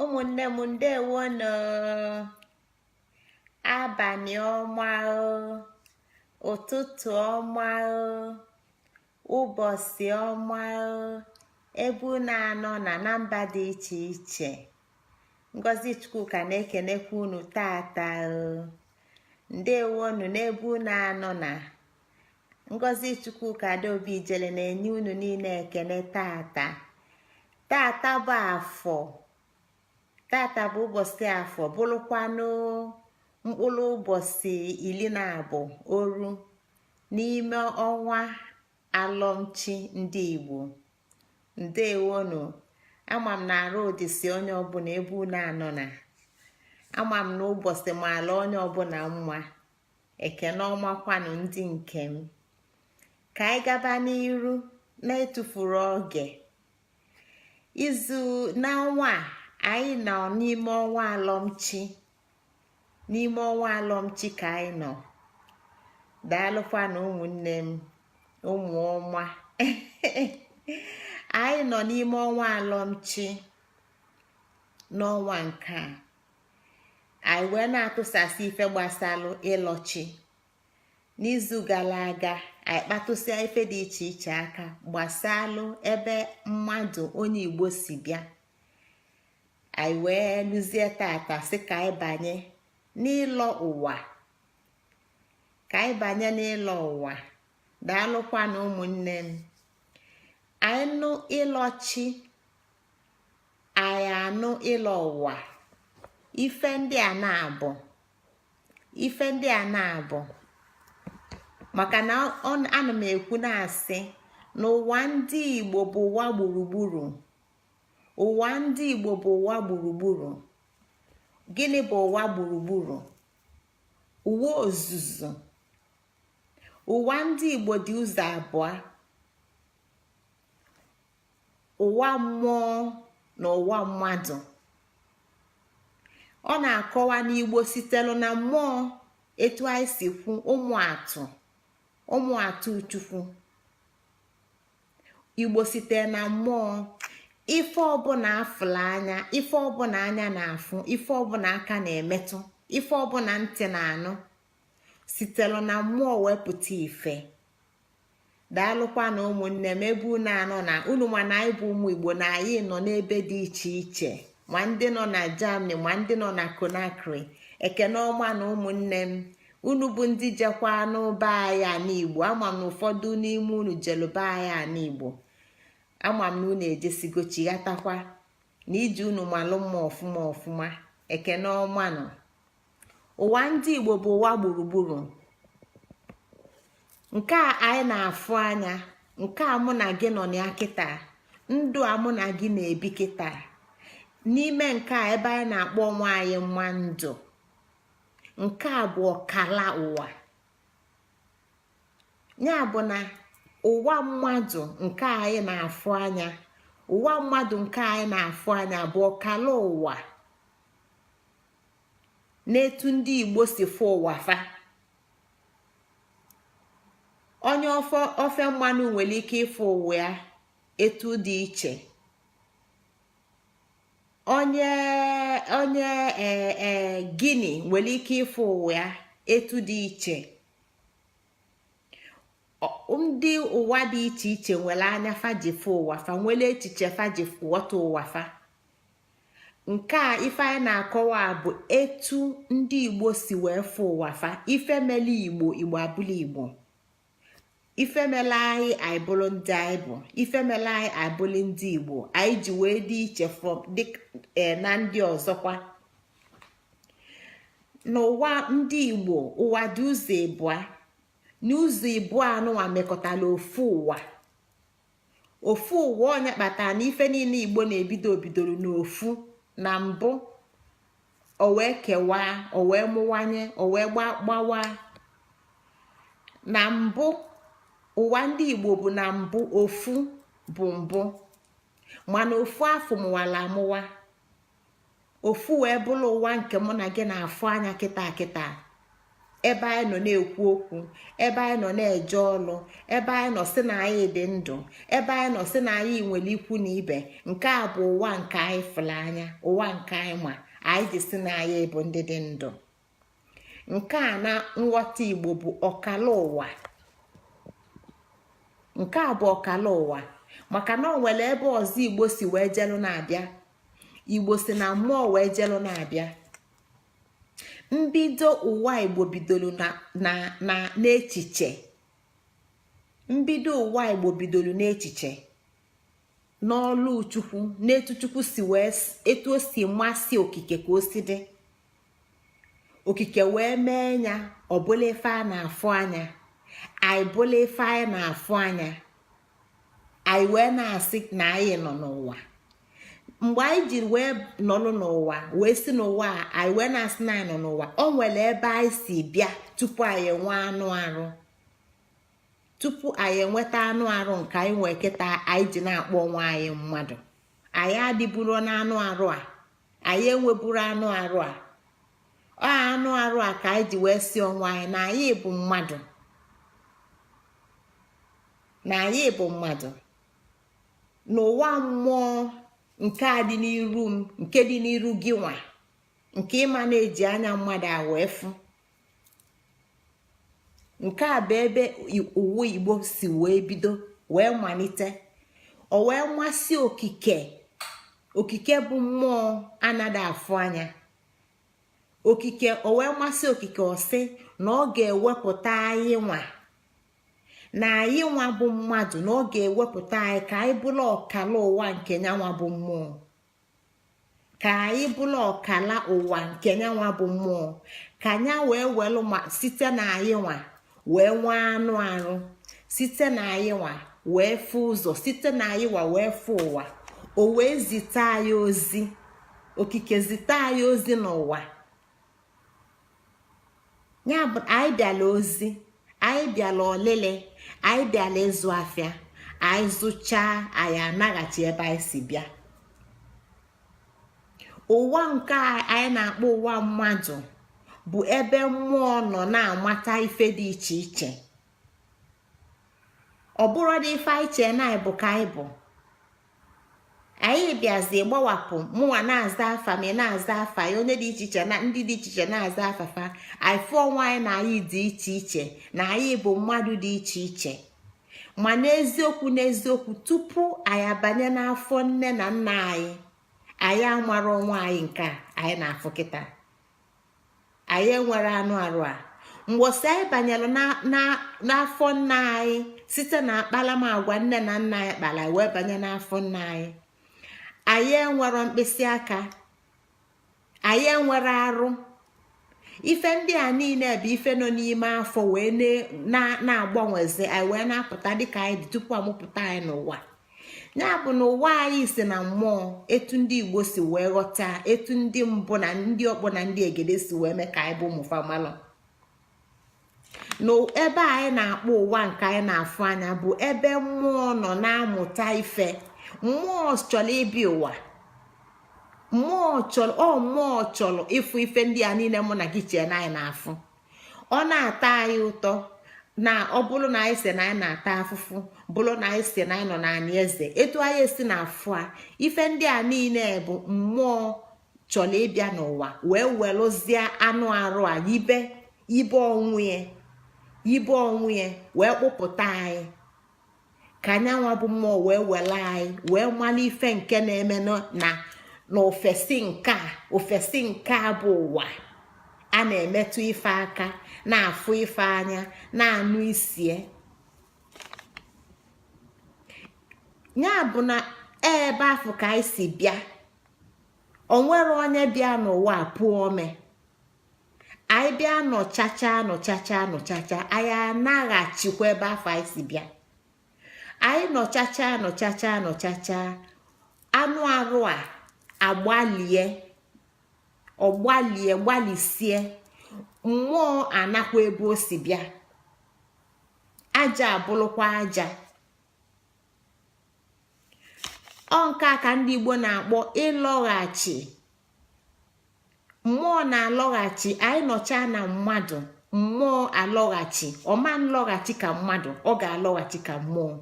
ụmụnne m ndewo nọ abalị ọma ụtụtụ ọma ụbọchị ọma ebe unu anọ na mba dị iche iche. Ngozi Chukwuka na-ekenekwa unu tata ndewo unu n'ebe unu anọ na Ngozi Chukwuka Adaobi Ijele na-enye unu niile ekene tata bụ afọ. Tata bụ ụbọchị afọ bụrụkwanụ mkpụrụ ụbọchị 12 oru n'ime ọnwa alọmchi ndị Igbo. Ndewonu, ama m na arụ ụdịsị onye ọbụla ebe unu anọ na ama m na ụbọchị maala onye ọbụla mma. Ekene ọmakwanụ ndị nke m. Ka anyị gaba n'iru na-etufuru oge. Izu n'ọnwa anyị nọ n'ime ọnwa alọmchi ka anyị nọ. Daalụkwanụ ụmụnne m ụmụ ọma anyị nọ n'ime ọnwa alọmchi n'ọnwa nke a. Anyị wee na-atụsasị ife gbasalụ ịlọchi. N'izu gara aga anyị kpatụsịa ife dị iche iche aka gbasalụ ebe mmadụ onye Igbo si bịa. Anyị wee lụzie tata sị ka anyị banye n'ịlọ ụwa. Daalụkwanụ ụmụnne m. Anyị nụ ịlọchi, anyị anụ ịlọ ụwa. Ife ndị a na-abụ maka na ana m ekwu na-asị na ụwa ndị Igbo bụ ụwa gburugburu. Ụwa ndị Igbo bụ ụwa gburugburu. Gịnị bụ ụwa gburugburu? Ụwa ozuzu. Ụwa ndị Igbo dị ụzọ abụọ: ụwa mmụọ na ụwa mmadụ. Ọ na-akọwa n'Igbo sitelu na mmụọ, etu anyị si kwu ụmụ atụ Chukwu. Igbo site na mmụọ, ife ọbụla afụla anya, ife ọbụla anya na-afụ, ife ọbụla aka na-emetụ, ife ọbụla ntị na-anụ sitelu na mmụọ wepụta ife. Daalụkwa na ụmụnne m ebe unu anọ na unu ma na anyị bụ ụmụ Igbo na anyị nọ n'ebe dị iche iche, ma ndị nọ na Germany ma ndị nọ na Conakry. Ekene ọma na ụmụnne m, unu bụ ndị jekwa n'ụba anyị n'Igbo. Ama m na ụfọdụ n'ime unu jelụba anyị n'Igbo. Ama m na unu ejesigo chighatakwa na iji unu malụ mma ọfụma. Ekene ọma nọ. Ụwa ndị Igbo bụ ụwa gburugburu. Nke a anyị na-afụ anya, nke a mụ na gị nọ na kịta, ndụ a mụ na gị na-ebi kịta. N'ime nke a ebe anyị na-akpọ onwe anyị mma ndụ. Nke a bụ ọkala ụwa. Ya bụ na ụwa mmadụ nke anyị na-afụ anya, ụwa mmadụ nke anyị na-afụ anya bụ ọkala ụwa. N'etu ndị Igbo si fụ ụwa fa. Onye ofe mmanụ nwere ike ịfụ ụwa ya etu dị iche. Onye Guinea nwere ike ịfụ ụwa ya etu dị iche. Ndị ụwa dị iche iche nwere anya fajifụ ụwa fa, nwere echiche fajifụ ghọta ụwa fa. Nke a ife anyị na-akọwa bụ etu ndị Igbo si wee fụ ụwa fa. Ife mele Igbo abụla Igbo. Ife mele anyị bụrụ ndị anyị bụ. Ife mele anyị abụrụ ndị Igbo. Anyị ji wee dị iche na ndị ọzọkwa. N'ụwa ndị Igbo, ụwa dị ụzọ ịbụọ. N'ụzọ ịbụọ anụnwa mekọtala ofu ụwa. Ofu ụwa onye kpatara na ife niile Igbo bidoro n'ofu. Na mbụ o wee kewaa, o wee mụwanye, o wee gbawa. Na mbụ ụwa ndị Igbo bụ na mbụ ofu bụ mbụ, mana ofu afọ mụwala amụwa. Ofu wee bụrụ ụwa nke mụ na gị na-afụ anya kịta. ebe anyị nọ na-ekwu okwu, ebe anyị nọ na-eje ọlụ, ebe anyị nọ sị na anyị dị ndụ, ebe anyị nọ sị na anyị nwere ikwu na ibe. Nke a bụ ụwa nke anyị fụrụ anya, ụwa nke anyị ma anyị ji sị na anyị bụ ndị dị ndụ. Nke a na nghọta Igbo bụ ọkala ụwa. Nke a bụ ọkala ụwa, maka na o nwere ebe ọzọ Igbo si wee jelu na-abịa. Igbo si na mmụọ wee jelu na-abịa. Mbido ụwa Igbo bidoro n'echiche. Mbido ụwa Igbo bidoro n'echiche, n'ọlụ Chukwu, n'etu Chukwu si wee etu o si masị okike ka o si dị. Okike wee mee ya ọbụla ife a na-afụ anya, anyị bụla ife anyị na-afụ anya, anyị wee na-asị na anyị nọ n'ụwa. Mgbe anyị jiri wee nọlụ n'ụwa wee si n'ụwa anyị wee na-asị na anyị nọ n'ụwa, o nwere ebe anyị si bịa tupu anyị enwe anụ arụ. Tupu anyị enweta anụ arụ nke anyị nwee kịta anyị ji na-akpọ onwe anyị mmadụ. Anyị adịburo n'anụ arụ a, anyị enweburu anụ arụ a. Ọ anụ arụ a ka anyị ji wee si onwe anyị na anyị bụ mmadụ, na anyị bụ mmadụ. N'ụwa mmụọ nke a dị n'iru m, nke dị n'iru gị nwa, nke ịma na-eji anya mmadụ a wee fụ. Nke a bụ ebe ụwa Igbo si wee bido wee malite. O wee masị okike. Okike bụ mmụọ anaghị afụ anya. Okike o wee masị okike ọsị na ọ ga-ewepụta anyị nwa, na anyị nwa bụ mmadụ, na ọ ga-ewepụta anyị ka anyị bụrụ ọkala ụwa nke nyanwa bụ mmụọ. Ka anyị bụrụ ọkala ụwa nke nyanwa bụ mmụọ, ka nya wee welụ site na anyị nwa wee nwee anụ arụ, site na anyị nwa wee fụ ụzọ, site na anyị nwa wee fụ ụwa. O wee zite anyị ozi. Okike zite anyị ozi n'ụwa. Ya bụ anyị bịala ozi, anyị bịala ọlịlị, anyị bịala ịzụ afịa. Anyị zụchaa, anyị anaghachi ebe anyị si bịa. Ụwa nke anyị na-akpọ ụwa mmadụ bụ ebe mmụọ nọ na-amata ife dị iche iche. Ọ bụrụ dị ife anyị chee na anyị bụ ka anyị bụ. Anyị bịazi gbawapụ, mụnwa na-aza afa ma na-aza afa ya, onye dị iche iche na ndị dị iche iche na-aza afafa. Anyị fụọ onwe anyị na anyị dị iche iche, na anyị bụ mmadụ dị iche iche. Ma n'eziokwu tupu anyị abanye n'afọ nne na nna anyị, anyị amara onwe anyị nke anyị na-afụ kịta. Anyị enwere anụ arụ a. Mgbosi anyị banyere n'afọ nna anyị site na akpalamagwa nne na nna anyị kpara wee banye n'afọ nna anyị. Anyị enwere mkpịsị aka, anyị enwere arụ. Ife ndị a niile bụ ife nọ n'ime afọ wee na-agbanwezi anyị wee na-apụta dịka anyị dị tupu amụpụta anyị n'ụwa. Ya bụ na ụwa anyị si na mmụọ, etu ndị Igbo si wee ghọta, etu ndị mbụ na ndị ọkpọ na ndị egede si wee mee ka anyị bụ ụmụfamalụ. N'ebe anyị na-akpọ ụwa nke anyị na-afụ anya bụ ebe mmụọ nọ na-amụta ife. Mmụọ chọrọ ibi ụwa. Mmụọ chọrọ ịfụ ife ndị a niile mụ na gị chee na anyị na-afụ. Ọ na-ata anyị ụtọ na ọ bụrụ na anyị si na anyị na-ata afụfụ, bụrụ na anyị si na anyị nọ n'anị eze. Etu anyị esi na-afụ a ife ndị a niile bụ mmụọ chọrọ ịbịa n'ụwa wee welụzie anụ arụ a yibe onwe ya wee kpụpụta anyị. Ka anyanwa bụ mmụọ wee wele anyị wee mara ife nke na-eme na ofesi nke a bụ ụwa. A na-emetụ ife aka, na-afụ ife anya, na-anụ isie. Ya bụ na ebe afọ ka anyị si bịa. O nwere onye bịa n'ụwa pụọ ome. Anyị bịa nọchacha, anyị anaghachikwa ebe afọ anyị si bịa. Anyị nọchacha, anụ arụ a gbalịsie, mmụọ anakwa ebe o si bịa. Aja abụrụkwa aja. Ọ nke a ka ndị Igbo na-akpọ ịlọghachi. Mmụọ na-alọghachi. Anyị nọcha na mmadụ, mmụọ alọghachi, ọma nlọghachi ka mmadụ, ọ ga-alọghachi ka mmụọ.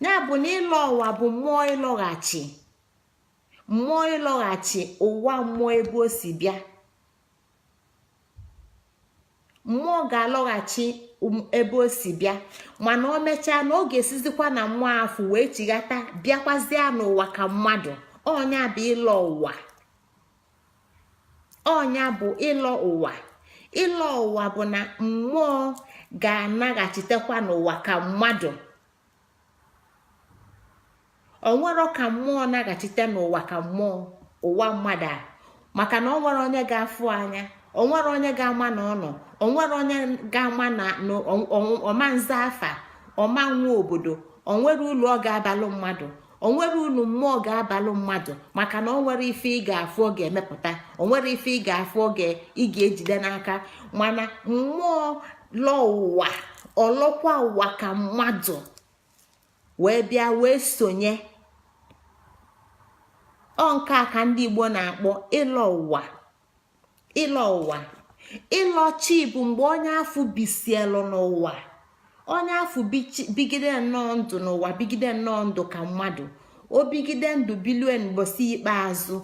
Ya bụ na ịlọ ụwa bụ mmụọ ịlọghachi, mmụọ ịlọghachi ụwa mmụọ ebe o si bịa. Mmụọ ga-alọghachi ebe o si bịa, mana o mechaa na ọ ga-esizikwa na mmụọ afọ wee chighata bịakwazịa n'ụwa ka mmadụ. Ọnya bụ ịlọ ụwa, ọnya bụ ịlọ ụwa. Ịlọ ụwa bụ na mmụọ ga-anaghachitekwa n'ụwa ka mmadụ. Onwero ka mmụọ naghachite n'ụwa ka mmụọ, ụwa mmadụ a, maka na onwere onye ga-afụ anya, onwere onye ga-ama na ọnọ, onwere onye ga-ama na ọma nza afa, ọma nwa obodo, onwere ụlọ ọ ga-abalụ mmadụ, onwere ụlọ mmụọ ga-abalụ mmadụ, maka na onwere ife ị ga-afụ ọ ga-emepụta, onwere ife ị ga-afụ ị ga-ejide n'aka. Mana mmụọ lọ ụwa, ọlọkwa ụwa ka mmadụ wee bịa wee sonye. Ọ nke a ka ndị Igbo na-akpọ ịlọ ụwa. Ịlọ ụwa, ịlọ chi bụ mgbe onye afọ bisielu n'ụwa, onye afọ bigide nnọọ ndụ n'ụwa, bigide nnọọ ndụ ka mmadụ, o bigide ndụ bilue mgbosi ikpeazụ,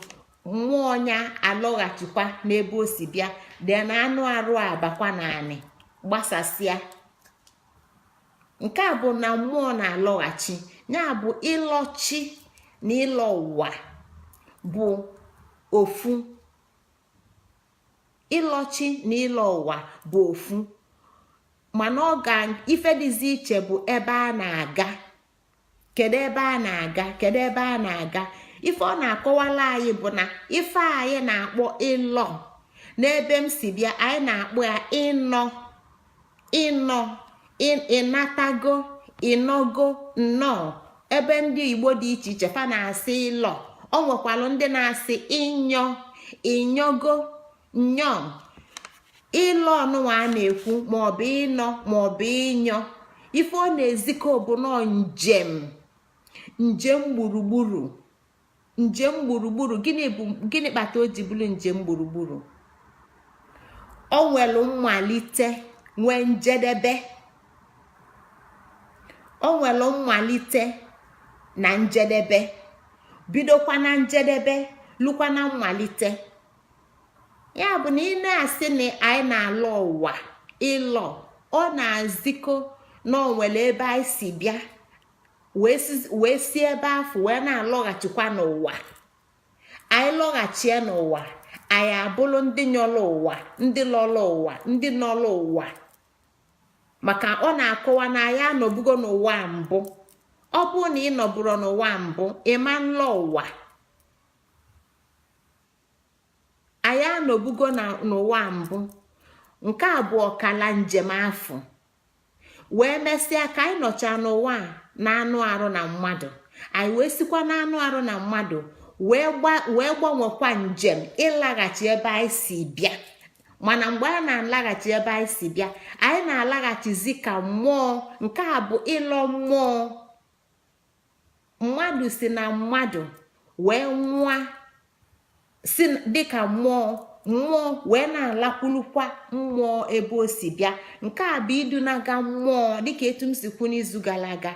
mmụọ onye alọghachikwa n'ebe o si bịa, dị na anụ arụ abakwa naanị gbasasịa. Nke a bụ na mmụọ na-alọghachi. Ya bụ ịlọ chi na ịlọ ụwa bụ ofu. Ịlọchi na ịlọ ụwa bụ ofu, mana ọ ga ife dịzi iche bụ ebe a na-aga. Kedu ebe a na-aga? Kedu ebe a na-aga? Ife ọ na-akọwala anyị bụ na ife anyị na-akpọ ịlọ n'ebe m si bịa, anyị na-akpọ ya ịnọ. Ịnọ, ịnatago, ịnọgo, nnọọ. Ebe ndị Igbo dị iche iche fa na-asị ịlọ. Ọ nwekwalụ ndị na-asị ịnyọ, ịnyọgo, nnọọ. Ịlọ ọnụnwa a na-ekwu maọbụ ịnọ maọbụ ịnyọ, ife ọ na-ezikọ bụ nọ njem, njem gburugburu, njem gburugburu. Gịnị kpata o ji bụrụ njem gburugburu? O nwere mmalite nwee njedebe, o nwere mmalite na njedebe, bidokwa na njedebe lukwa na mmalite. Ya bụ na ị na-asị na anyị na-alọ ụwa, ịlọ, ọ na-azikọ na o nwere ebe anyị si bịa wee si ebe afọ wee na-alọghachikwa n'ụwa. Anyị lọghachie n'ụwa, anyị abụrụ ndị nyọrọ ụwa, ndị lọrọ ụwa, ndị nọrọ ụwa. Maka ọ na-akọwa na anyị anọbugo n'ụwa mbụ. Ọ bụrụ na ị nọbụrụ n'ụwa mbụ, ịma nlọ ụwa. Anyị anọbugo n'ụwa mbụ. Nke abụọ kala njem afọ wee mesịa ka anyị nọcha n'ụwa na anụ arụ na mmadụ. Anyị wee sikwa na anụ arụ na mmadụ wee gbanwekwa njem ịlaghachi ebe anyị si bịa. Mana mgbe a na-alaghachi ebe anyị si bịa, anyị na-alaghachizi ka mmụọ. Nke a bụ ịlọ mmụọ. Mmadụ si na mmadụ wee nwụọ si dịka mmụọ, mmụọ wee na-alakwulukwa mmụọ ebe o si bịa. Nke a bụ idunaga mmụọ, dịka etu m si kwu n'izu gara aga.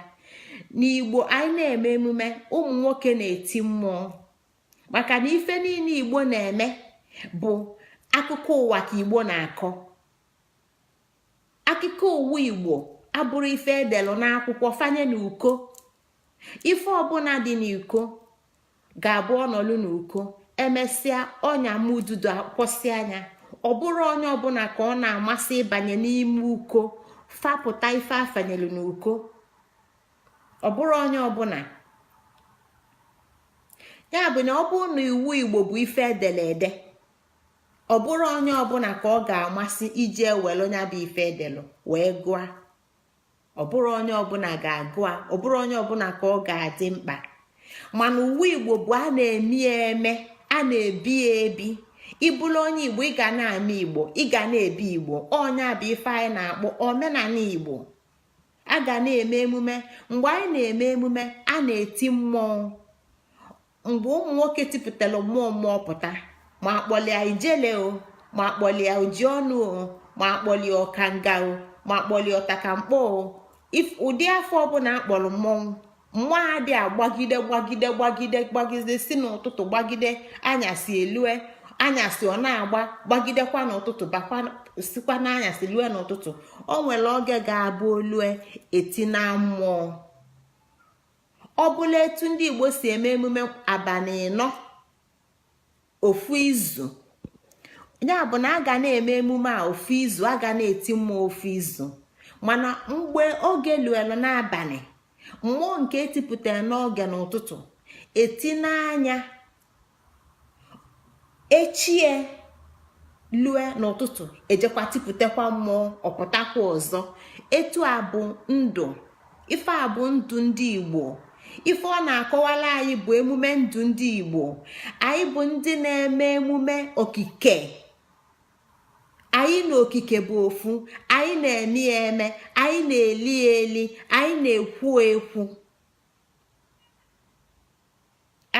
N'Igbo anyị na-eme emume, ụmụ nwoke na-eti mmụọ, maka na ife niile Igbo na-eme bụ akụkọ ụwa ka Igbo na-akọ. Akụkọ ụwa Igbo abụrụ ife edelụ n'akwụkwọ fanye n'uko. Ife ọbụla dị n'uko ga-abụ ọnọlụ n'uko, emesịa ọnya mududo akwụsị anya. Ọ bụrụ onye ọbụla ka ọ na-amasị ịbanye n'ime uko fapụta ife afanyelu n'uko. Ọ bụrụ onye ọbụla. Ya bụ na ọ bụrụ na iwu Igbo bụ ife edele ede, ọ bụrụ onye ọbụla ka ọ ga-amasị iji ewelu onye bụ ife edelụ wee gụa. Ọ bụrụ onye ọbụla ga-agụa, ọ bụrụ onye ọbụla ka ọ ga-adị mkpa. Mana uwe Igbo bụ a na-eme ya eme, a na-ebi ya ebi. Ịbụrụ onye Igbo, ị ga na-ama Igbo, ị ga na-ebi Igbo. Ọnya bụ ife anyị na-akpọ omenala Igbo. A ga na-eme emume. Mgbe anyị na-eme emume, a na-eti mmụọ. Mgbe ụmụ nwoke tipụtara mmụọ pụta, ma akpọlịa ijele o, ma akpọlịa oji ọnụ o, ma akpọli ọkangao ma akpọli ọtakamkpọ ụdị afọ ọbụla akpọrọ mmọnwụ adị agbagide gbagide gbagide gbagide si n'ụtụtụ gbagide anyasị elue anyasị ọ na-agba gbagidekwa n'ụtụtụ bakwa sikwa n'anyasị lue n'ụtụtụ. O nwere oge ga-abụ olue eti na mmụọ. Ọ bụla etu ndị Igbo si eme emume abalị 4 ofu izu, ya bụ na a ga na-eme emume a ofu izu, a ga na-eti mmụọ ofu izu. Mana mgbe oge luelu n'abalị, mmụọ nke etipụtara n'oge n'ụtụtụ eti n'anya, echie lue n'ụtụtụ ejekwa tipụtakwa mmụọ ọpụtakwa ọzọ. Etu a bụ ndụ, ife a bụ ndụ ndị Igbo. Ife ọ na-akọwala anyị bụ emume ndụ ndị Igbo. Anyị bụ ndị na-eme emume okike. Anyị na okike bụ ofu, anyị na-eme ya eme, anyị na-eli ya eli, anyị na-ekwu ekwu,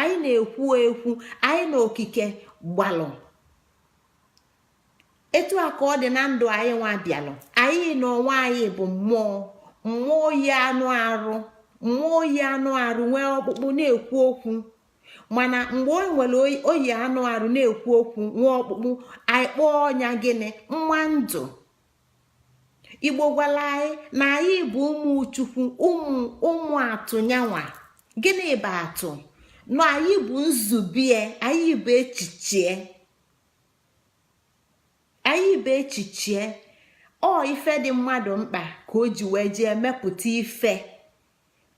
anyị na-ekwu ekwu, anyị na okike gbalụ. Etu a ka ọ dị na ndụ anyị nwa bịalụ. Anyị na onwe anyị bụ mmụọ, mmụọ yi anụ arụ, mmụọ yi anụ arụ nwee ọkpụkpụ na-ekwu okwu. Mana mgbe o nwere oyi anụ arụ na-ekwu okwu nwee ọkpụkpụ, anyị kpọọ ọnya gịnị? Nwa ndụ. Igbo gwara anyị na anyị bụ ụmụ Chukwu, ụmụ atụ nyanwa. Gịnị bụ atụ? Na anyị bụ nzubie, anyị bụ echichie, anyị bụ echichie. Ọ ife dị mmadụ mkpa ka o ji wee jee mepụta ife,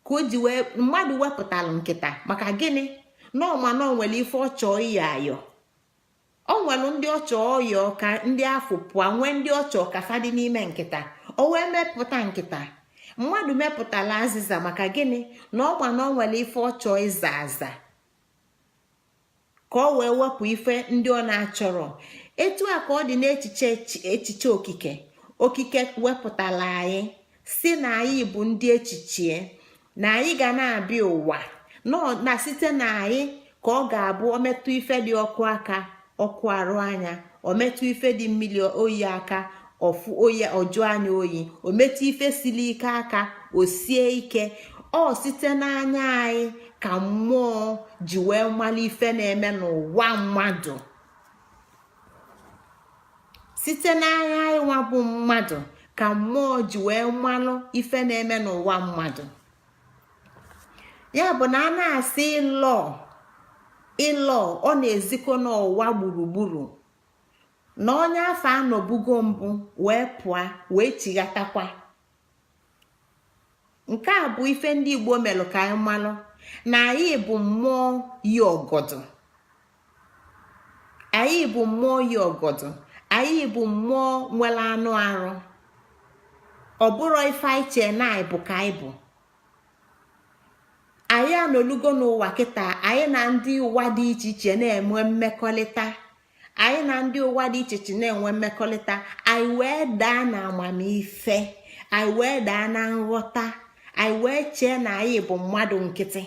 ka o ji wee mmadụ wepụtalụ nkịta. Maka gịnị? N'ọma na onwere ife ọ chọọ iyi ayọ. O nwere ndị ọ chọọ ọyọ ka ndị afọ pụọ, nwee ndị ọ chọọ ka fadị n'ime nkịta. O wee mepụta nkịta. Mmadụ mepụtala azịza maka gịnị? Na ọma na o nwere ife ọ chọọ ịza aza, ka o wee wepụ ife ndị ọ na-achọrọ. Etu a ka ọ dị n'echiche okike. Okike wepụtala anyị si na anyị bụ ndị echichie, na anyị ga na-abịa ụwa na site na anyị ka ọ ga-abụ ometụ ife dị ọkụ aka, ọkụ arụ anya, ometụ ife dị mmiri oyi aka, ọfụ oyi ọjụọ anya oyi, ometụ ife siri ike aka, o sie ike. Ọ site n'anya anyị ka mmụọ ji wee mmalụ ife na-eme n'ụwa mmadụ. Site n'anya anyị nwa bụ mmadụ ka mmụọ ji wee mmalụ ife na-eme n'ụwa mmadụ. Ya bụ na a na-asị ịlọ ọ na-ezikọ n'ụwa gburugburu, na onye afọ anọbugo mbụ wee pụọ wee chighatakwa. Nke a bụ ife ndị Igbo melụ ka anyị malụ na anyị bụ mmụọ yi ọgọdụ. Anyị bụ mmụọ yi ọgọdụ, anyị bụ mmụọ nwere anụ arụ. Ọ bụrụ ife anyị chee na anyị bụ ka anyị bụ. Anyị anọlugo n'ụwa kịta, anyị na ndị ụwa dị iche iche na-enwe mmekọrịta. Anyị na ndị ụwa dị iche iche na-enwe mmekọrịta. Anyị wee daa na amamife, anyị wee daa na nghọta, anyị wee chee na anyị bụ mmadụ nkịtị.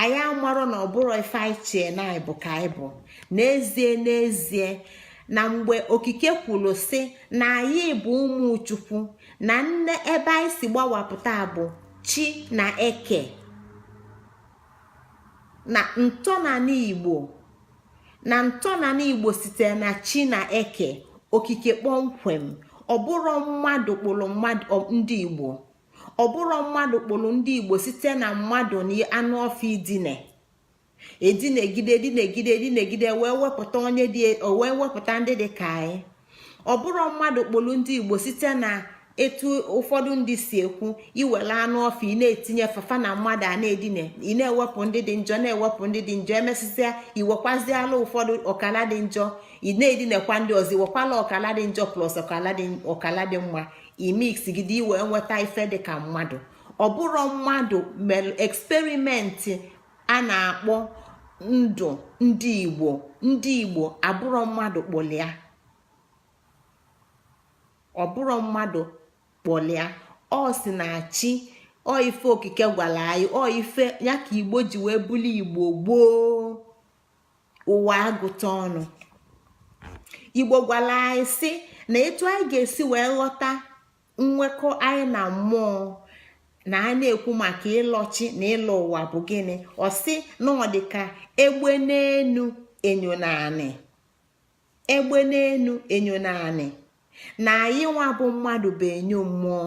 Anyị amarọ na ọ bụrụ ife anyị chee na anyị bụ ka anyị bụ. N'ezie na mgbe okike kwuru sị na anyị bụ ụmụ Chukwu, na nne ebe anyị si gbawapụta bụ chi na eke, na ntọnala Igbo, na ntọnala Igbo site na chi na eke okike kpọmkwem. Ọ bụrụ mmadụ kpụrụ mmadụ ndị Igbo, ọ bụrụ mmadụ kpụrụ ndị Igbo site na mmadụ na anụ ọfịa edinegide wee wepụta onye dị, wee wepụta ndị dị ka anyị. Ọ bụrụ mmadụ kpụrụ ndị Igbo site na etu ụfọdụ ndị si ekwu, iwere anụ ọfịa ị na-etinye fafa na mmadụ a na-edine, ị na-ewepụ ndị dị njọ, na-ewepụ ndị dị njọ, emesịsịa iwekwaziala ụfọdụ ọkala dị njọ, ị na-edinekwa ndị ọzọ, iwekwala ọkala dị njọ plus ọkala dị mma, imixgide iwee nweta ife dị ka mmadụ. Ọ bụrụ mmadụ mere eksperimenti a na-akpọ ndụ ndị Igbo abụrụ mmadụ kpụlịa. Ọ bụrụ mmadụ kpọlịa, ọ si na chi, ọ ife okike gwara anyị, ọ ife ya ka Igbo ji wee buli Igbo gboo ụwa agụta ọnụ. Igbo gwara anyị sị na etu anyị ga-esi wee ghọta nwekọ anyị na mmụọ na a na-ekwu maka ịlọchi na ịlọ ụwa bụ gịnị. Ọ sị na ọ dị ka egbe n'enu enyo naanị, egbe n'enu enyo naanị, na anyị nwa bụ mmadụ bụ enyo mmụọ,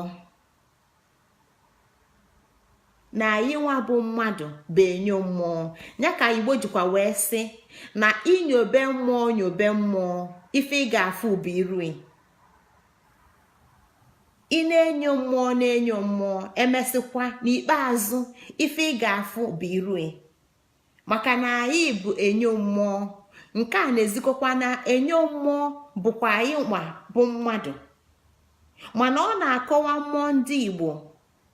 na anyị nwa bụ mmadụ bụ enyo mmụọ. Ya ka Igbo jikwa wee sị na inyobe mmụọ nyobe mmụọ, ife ị ga-afụ bụ irui. Ị na-enyo mmụọ na-enyo mmụọ, emesịkwa n'ikpeazụ ife ị ga-afụ bụ irui, maka na anyị bụ enyo mmụọ. Nke a na-ezikọkwa na enyo mmụọ bụkwa anyị nwa bụ mmadụ, mana ọ na-akọwa mmụọ ndị Igbo,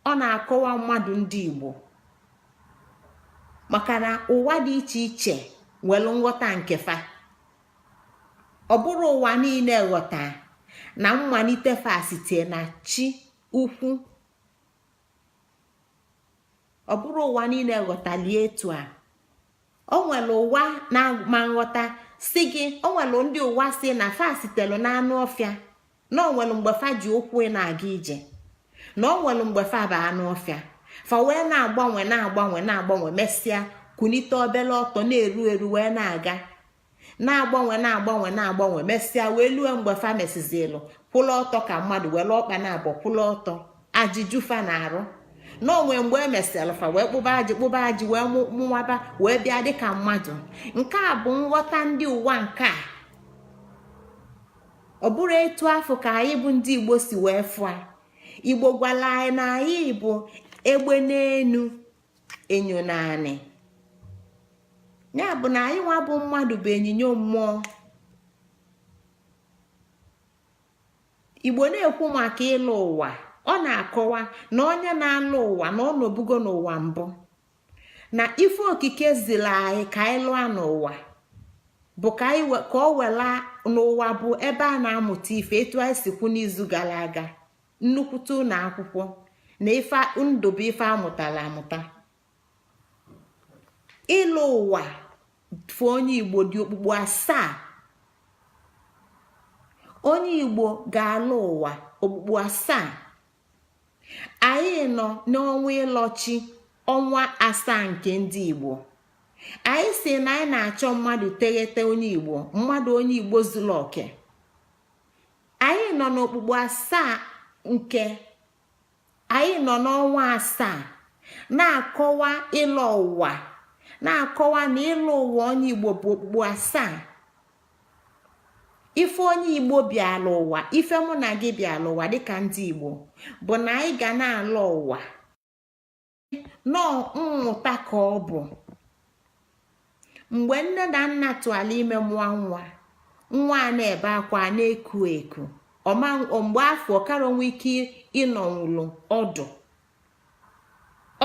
ọ na-akọwa mmadụ ndị Igbo, maka na ụwa dị iche iche nwere nghọta nke fa. Ọ bụrụ ụwa niile ghọta na mmalite fa site na chi ukwu, ọ bụrụ ụwa niile ghọtalie etu a. O nwere ụwa na-ama nghọta si gị, o nwere ndị ụwa si na fa sitelu na anụ ọfịa, na o nwere mgbe fa ji ụkwụ na-aga ije, na o nwere mgbe fa bụ anụ ọfịa, fa wee na-agbanwe na-agbanwe na-agbanwe, mesịa kunite obele ọtọ na-eru eru wee na-aga na-agbanwe na-agbanwe na-agbanwe, mesịa wee lue mgbe fa mesizilụ kwụla ọtọ ka mmadụ were ọkpa na-abọ kwụla ọtọ, ajiju fa na-arụ. Na onwe mgbe emesịrị fa wee kpụba ajị wee mụwaba wee bịa dịka mmadụ. Nke a bụ nghọta ndị ụwa nke a. Ọ bụrụ etu afọ ka anyị bụ ndị Igbo si wee fụa. Igbo gwara anyị na anyị bụ egbe n'enu enyo naanị, ya bụ na anyị nwa bụ mmadụ bụ onyinyo mmụọ. Igbo na-ekwu maka ịlụ ụwa, ọ na-akọwa na onye na-alụ ụwa na ọ nọbugo n'ụwa mbụ, na ife okike ziri anyị ka anyị lụọ n'ụwa bụ ka ọ wela n'ụwa bụ ebe a na-amụta ife, etu anyị si kwu n'izu gara aga, nnukwute ụlọ akwụkwọ na ife ndụ bụ ife amụtara amụta. Ịlụ ụwa fụ onye Igbo dị okpukpu asaa. Onye Igbo ga-alụ ụwa okpukpu asaa. Anyị nọ n'ọnwa ịlọchi, ọnwa asaa nke ndị Igbo. Anyị si na anyị na-achọ mmadụ teghete onye Igbo, mmadụ onye Igbo zuru oke. Anyị nọ n'okpukpu asaa nke anyị nọ n'ọnwa asaa na-akọwa ịlọ ụwa, na-akọwa na ịlụ ụwa onye Igbo bụ okpukpu asaa. Ife onye Igbo bịala ụwa, ife mụ na gị bịala ụwa dịka ndị Igbo bụ na anyị ga na-alụ ụwa nọọ mmụta ka ọ bụ. Mgbe nne na nna tụala ime mụọ nwa a na-ebe akwa na-eku eku, mgbe afọ ọkara onwe ike ịnọnwụlụ ọdụ,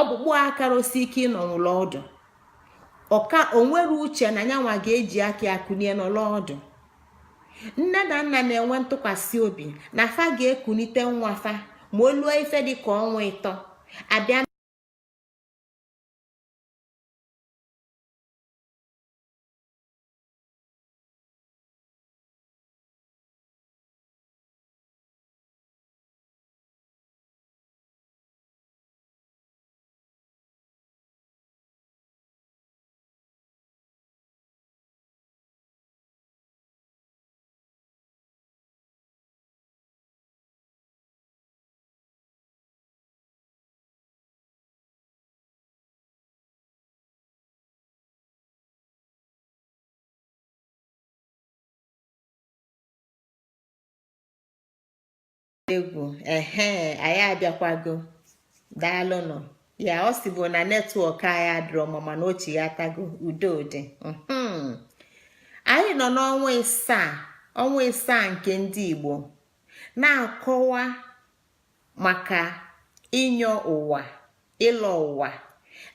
ọkpụkpụ akarosi ike ịnọnwụlụ ọdụ, onwere uche na nyanwa ga-eji aka akụnye n'ụlọ ọdụ. Nne na nna na-enwe ntụkwasị obi na fa ga-ekunite nwa fa ma o luo ife dị ka ọnwa ịtọ, abịa egwu anyị abịakwago. Daalụnụ. Ya ọ si bụ na netwọk anyị adịrọ mma na ochi ya tago udo dị. Anyị nọ n'ọnwa ịsaa nke ndị Igbo na-akọwa maka ịnyọ ụwa, ịlọ ụwa,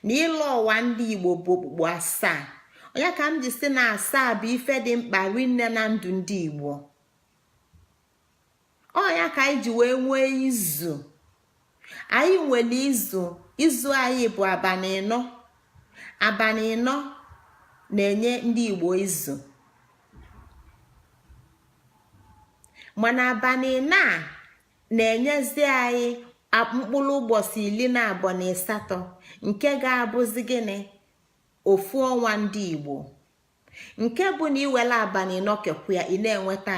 na ịlọ ụwa ndị Igbo bụ okpukpu asaa. Onye ka m ji si na asaa bụ ife dị mkpa rinne na ndụ ndị Igbo. Ọnya ka anyị ji wee nwee izu. Anyị nwere izu anyị bụ abalị ịnọ. Abalị ịnọ na-enye ndị Igbo izu. mana abalị na-enyezi anyị mkpụrụ ụbọchị 28 nke ga-abụzi gịnị ofu ọnwa ndị Igbo, nke bụ na iwere abalị nọkekwu ya ị na-enweta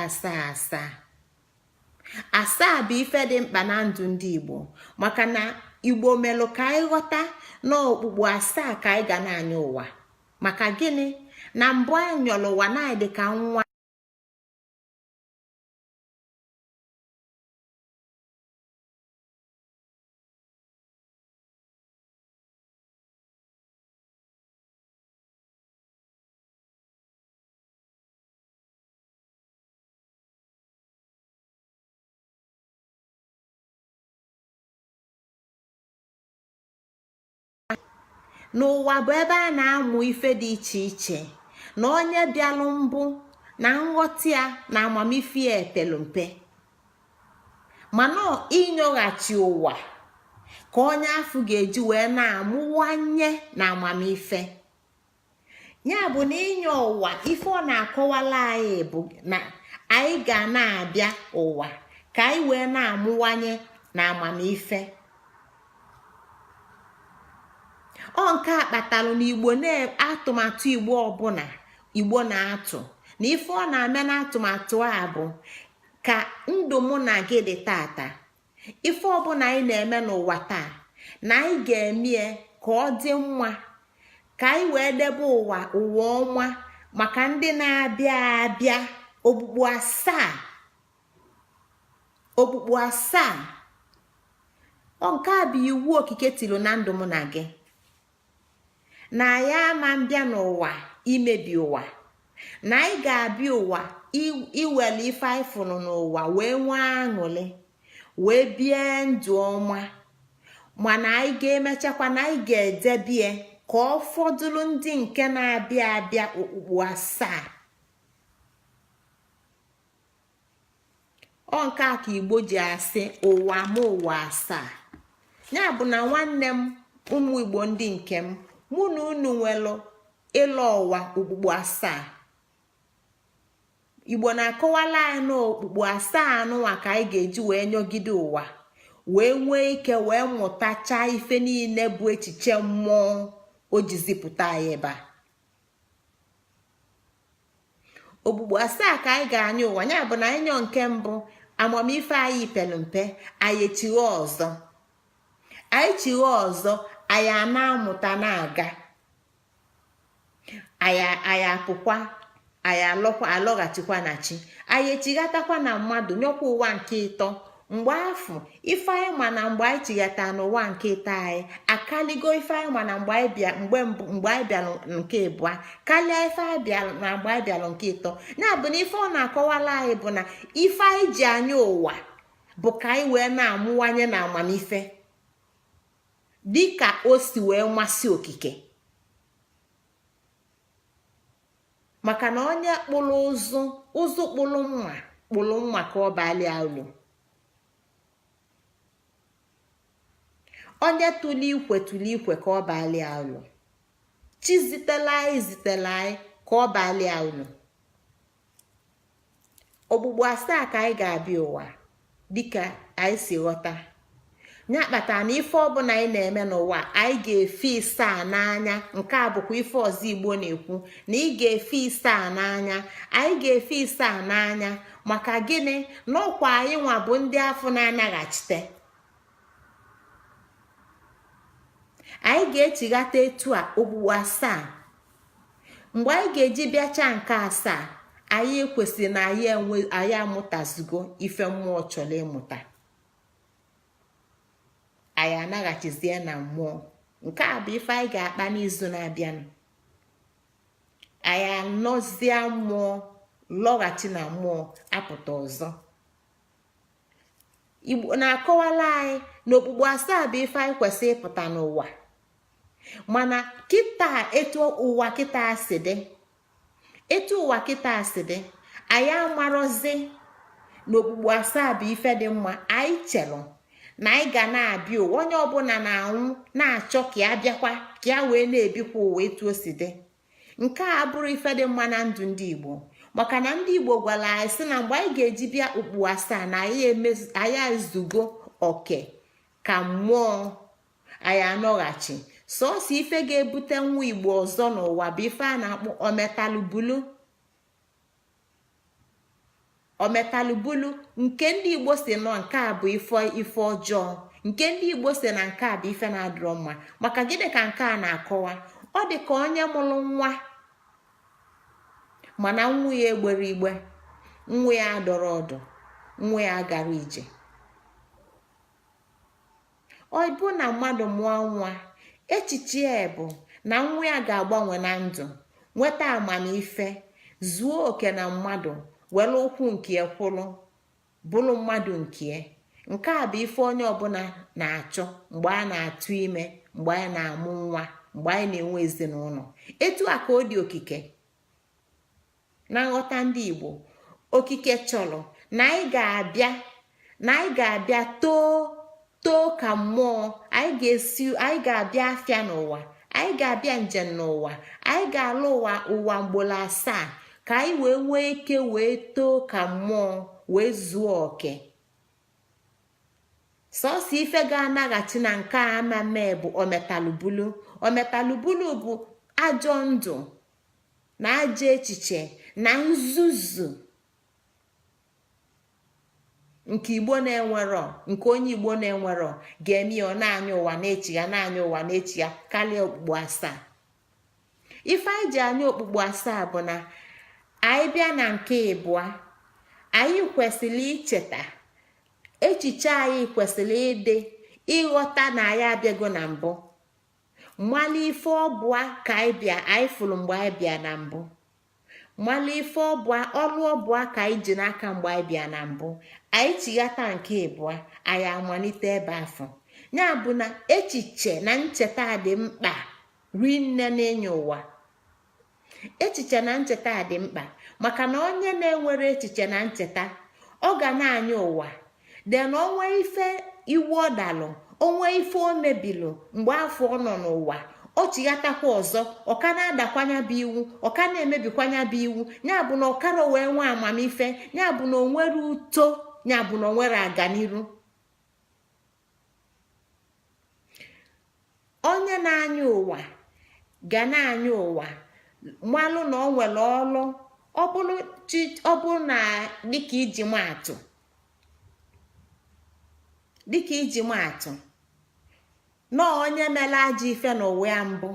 asaa bụ ife dị mkpa na ndụ ndị Igbo, maka na Igbo melụ ka anyị ghọta na okpukpu asaa ka anyị ga na-anya ụwa. Maka gịnị? Na mbụ anyị nyọrọ ụwa na dị ka nwa n'ụwa bụ ebe a na-amụ ife dị iche iche, na onye bịalụ mbụ na nghọta ya na amamife ya epelu mpe, mana inyoghachi ụwa ka onye afọ ga-eji wee na-amụwanye na amamife ya. Bụ na inye ụwa ife ọ na-akọwala anyị bụ na anyị ga na-abịa ụwa ka anyị wee na-amụwanye na amamife. Ọ nke a kpatalụ na Igbo na-atụmatụ Igbo ọbụla Igbo na-atụ na ife ọ na-eme na atụmatụ a bụ ka ndụ mụ na gị dị tata, ife ọbụla anyị na-eme n'ụwa taa na anyị ga-emie ka ọ dị mma, ka anyị wee debe ụwa ọma maka ndị na-abịa abịa. Okpukpu asaa ọ nke a bụ iwu okike tiri na ndụ mụ na gị, na anyị ama mbịa n'ụwa imebi ụwa, na anyị ga-abịa ụwa iwere ife anyị fụrụ n'ụwa wee nwee aṅụrị wee bie ndụ ọma, mana anyị ga-emechakwa na anyị ga-edebie ka ọ fọdụrụ ndị nke na-abịa abịa okpukpu asaa. Ọ nke a ka Igbo ji asị ụwa ma ụwa asaa. Ya bụ na nwanne m, ụmụ Igbo ndị nke m, mụ na unu nwelụ ịlọ ụwa okpukpu asaa. Igbo na-akọwala anyị na okpukpu asaa anụnwa ka anyị ga-eji wee nyogide ụwa, wee nwee ike wee mụtachaa ife niile bụ echiche mmụọ o ji zipụta anyị ebe a. Okpukpu asaa ka anyị ga-anya ụwa. Ya bụ na anyị nyọ nke mbụ, amamife anyị pelu mpe, anyị echighe ọzọ. Anyị chighe ọzọ, anyị na-amụta na-aga, anyị apụkwa, anyị alọghachikwa na chi, anyị echighatakwa na mmadụ nyọkwa ụwa nke ịtọ. Mgbe afọ ife anyị ma na mgbe anyị chighata n'ụwa nke ịtọ anyị akaligo ife anyị ma na mgbe anyị bịara nke ịbụa karịa ife anyị bịara na mgbe anyị bịara nke ịtọ. Ya bụ na ife ọ na-akọwala anyị bụ na ife anyị ji anya ụwa bụ ka anyị wee na-amụwanye na amamife dịka o si wee masị okike. Maka na onye kpụrụ ụzụ kpụrụ mma ka ọ balịa ulu. Onye tụlụ ikwe ka ọ balịa ulu. Chi zitela anyị ka ọ balịa ulu. Okpukpu asaa ka anyị ga-abịa ụwa dịka anyị si ghọta. Ya kpatara na ife ọbụla anyị na-eme n'ụwa anyị ga-efe isaa n'anya. Nke a bụkwa ife ọzọ Igbo na-ekwu na ị ga-efe isaa n'anya. Anyị ga-efe isaa n'anya maka gịnị? N'ọkwa anyị nwa bụ ndị afọ na-anaghachite. Anyị ga-echighata etu a okpukpu asaa. Mgbe anyị ga-eji bịacha nke asaa, anyị ekwesịrị na anyị amụtazigo ife mmụọ chọrọ ịmụta. Anyị anaghachizie na mmụọ. Nke a bụ ife anyị ga-akpa n'izu na-abịanụ. Anyị anọzie mmụọ, lọghachi na mmụọ, apụta ọzọ. Igbo na-akọwala anyị na okpukpu asaa bụ ife anyị kwesịrị ịpụta n'ụwa. Mana kịta etu ụwa kịta si dị, anyị amarọzi na okpukpu asaa bụ ife dị mma. Anyị chelụ na anyị ga na-abịa ụwa, onye ọbụla na-anwụ na-achọ ka ya bịakwa ka ya wee na-ebikwa ụwa etu o si dị. Nke a bụrụ ife dị mma na ndụ ndị Igbo. maka na ndị Igbo gwara anyị sị na mgbe anyị ga-eji bịa okpukpu asaa na anyị ezugo oke ka mmụọ anyị anọghachi. Sọọsọ ife ga-ebute nwa Igbo ọzọ n'ụwa bụ ife a na-akpọ ometalubulu nke ndị Igbo si nọ nke a bụ ife ọjọọ, nke ndị Igbo si na nke a bụ ife na-adịrọ mma. maka gịnị ka nke a na-akọwa? Ọ dị ka onye mụrụ nwa mana nwa ya egbere igbe, nwa ya adọrọ ọdụ, nwa ya gara ije. Ọ bụ na mmadụ mụọ nwa, echiche ya bụ na nwa ya ga-agbanwe na ndụ, nweta amamife, zuo oke na mmadụ, were okwu nke ya kwụrụ, bụrụ mmadụ nke. Nke a bụ ife onye ọbụla na-achọ mgbe a na-atụ ime, mgbe anyị na-amụ nwa, mgbe anyị na-enwe ezinụlọ. Etu a ka ọ dị okike na nghọta ndị Igbo. Okike chọrọ na anyị ga-abịa too ka mmụọ. Anyị ga-abịa afịa n'ụwa, anyị ga-abịa njem n'ụwa, anyị ga-alụ ụwa mgbolo asaa ka anyị wee nwee ike wee too ka mmụọ, wee zuo oke. Sọọsọ ife ga-anaghachi na nke a amame bụ ometalubulu bụ ajọ ndụ na ajọ echiche na nzuzu nke Igbo na-enwerọ, nke onye Igbo na-enwerọ ga-eme ya ọ na-anya ụwa na-echi ya karịa okpukpu asaa. Ife anyị ji anya okpukpu asaa bụ na anyị bịa na nke ịbụa, anyị kwesịrị icheta echiche, anyị kwesịrị ịghọta na anyị abịago na mbụ. Mmalụ ife ọbụa ka anyị fụrụ mgbe anyị bịa na mbụ. Mmalụ ife ọbụa, ọrụ ọbụa ka anyị ji n'aka mgbe anyị bịa na mbụ. Anyị chighata nke ịbụa, anyị amalite ebe afọ. Ya bụ na echiche na ncheta dị mkpa rinne n'enye ụwa. Echiche na ncheta dị mkpa maka na onye na-enwere echiche na ncheta, ọ ga na-anya ụwa den onwe ife iwu ọdalụ, onwe ife o mebilụ mgbe afọ ọ nọ n'ụwa, ọ chighatakwa ọzọ, ọka na-adakwanya bụ iwu, ọka na-emebikwanya bụ iwu. Ya bụ na ọkara wee nwe amamife, ya bụ na onwere uto, ya bụ na onwere aganiru. Onye na-anya ụwa ga na-anya ụwa malụ na ọ nwere ọlụ. Ọ bụrụ na dịka iji maatụ na onye mere ajọ ife n'ụwa ya mbụ,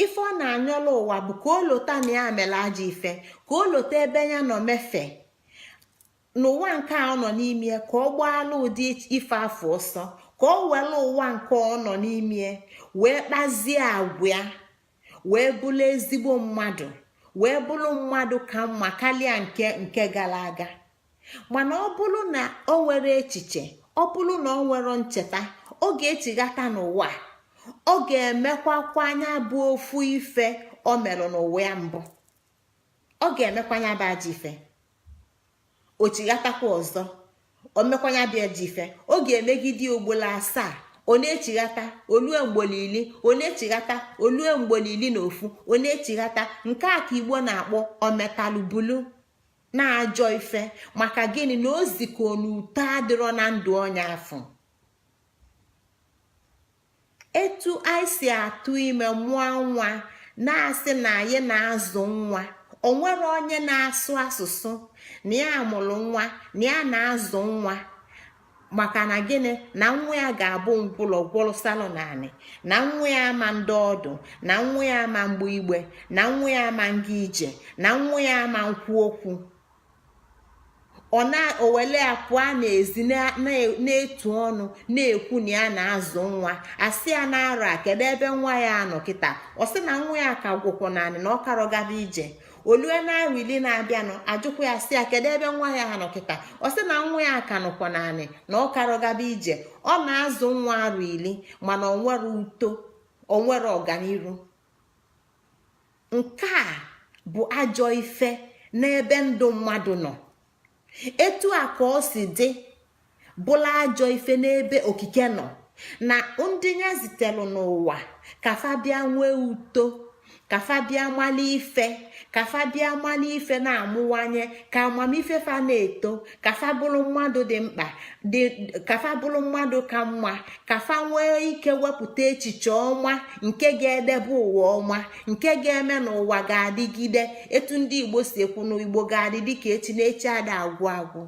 ife ọ na-anyọla ụwa bụ ka o lota na ya mere ajọ ife, ka o lota ebe ya nọ mefe n'ụwa nke a ọ nọ n'ime, ka ọ gbaala ụdị ife afọ ọsọ, ka ọ were ụwa nke ọ nọ n'ime wee kpazie agwa ya, wee bụrụ ezigbo mmadụ, wee bụrụ mmadụ ka mma karịa nke gara aga. Mana ọ bụrụ na o nwere echiche, ọ bụrụ na ọ nwere ncheta, ọ ga-echighata n'ụwa, ọ ga-emekwakwa anya bụ ofu ife o merụ n'ụwa ya mbụ, ọ ga-emekwanya bụ ajọ ife, o chighatakwa ọzọ, o mekwanya bụ ajọ ife, ọ ga-emegide ogbolo asaa, ọ na-echighata olue mgbolili, ọ na-echighata olue mgbolili na ofu, ọ na-echighata. Nke a ka Igbo na-akpọ ometalubulu na ajọ ife. Maka gịnị? Na o ziko n'uto adịrọ na ndụ onye afọ. Etu anyị si atụ ime mụọ nwa, na-asị na anyị na-azụ nwa, o nwere onye na-asụ asụsụ na ya mụrụ nwa na ya na-azụ nwa. Maka na gịnị? Na nwa ya ga-abụ ngwụlọgwụrụ salụ naanị, na nwa ya ama ndị ọdụ, na nwa ya ama mgbe igbe, na nwa ya ama nga ije, na nwa ya ama nkwu okwu. O wele ya pụọ n'ezi na-etu ọnụ na-ekwu na ya na-azụ nwa. Asị ya na-ara kedu ebe nwa ya anọ kịta? Ọ sị na nwa ya ka gwụkwọ naanị na ọ karọgaba ije. Olue na-arọ ili na-abịanụ, ajụkwa ya sị ya kedu ebe nwa ya anọ kịta? Ọ sị na nwa ya ka nọkwa naanị na ọ karọgaba ije. Ọ na-azụ nwa arọ ili mana o nwere uto, o nwere ọganiru. Nke a bụ ajọ ife n'ebe ndụ mmadụ nọ. Etu a ka ọ si dị bụla ajọ ife n'ebe okike nọ, na ndị ya zitelụ n'ụwa ka fa bịa nwee uto, kafa bịa mali ife kafa bịa mali ife na-amụwanye ka amamife fa na-eto kafa bụrụ mmadụ dị mkpa kafa bụrụ mmadụ ka mma kafa nwee ike wepụta echiche ọma nke ga-edebe ụwa ọma nke ga-eme na ụwa ga-adịgide etu ndị Igbo si ekwu na Igbo ga-adị dịka echi na echi ada agwụ agwụ.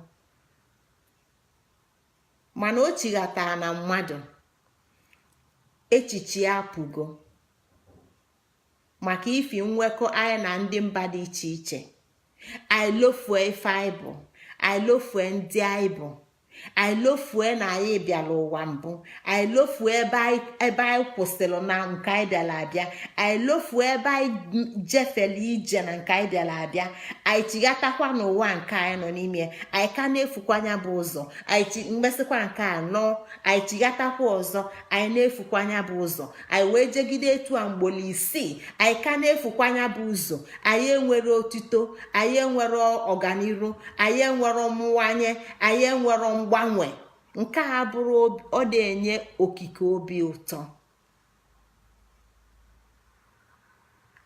Mana o chighatara na mmadụ echiche ya apụgo maka ifi nwekọ anyị na ndị mba dị iche iche. Anyị lofue ife anyị bụ, anyị lofue ndị anyị bụ, anyị lofue na anyị bịara ụwa mbụ, anyị lofue ebe anyị kwụsịrị na nke anyị bịara abịa, anyị lofue ebe anyị jefere ije na nke anyị bịara abịa, anyị chighatakwa n'ụwa nke anyị nọ n'ime, anyị ka na-efukwanya bụ ụzọ, anyị mmesịkwa nke anọ, anyị chighatakwa ọzọ, anyị na-efukwanya bụ ụzọ, anyị wee jegide etu a mgbolo isii, anyị ka na-efukwanya bụ ụzọ, anyị enwere otuto, anyị enwere ọganiru, anyị enwere mmụwanye, anyị enwere mgbanwe. Nke a bụrụ ọ na-enye okike obi ụtọ.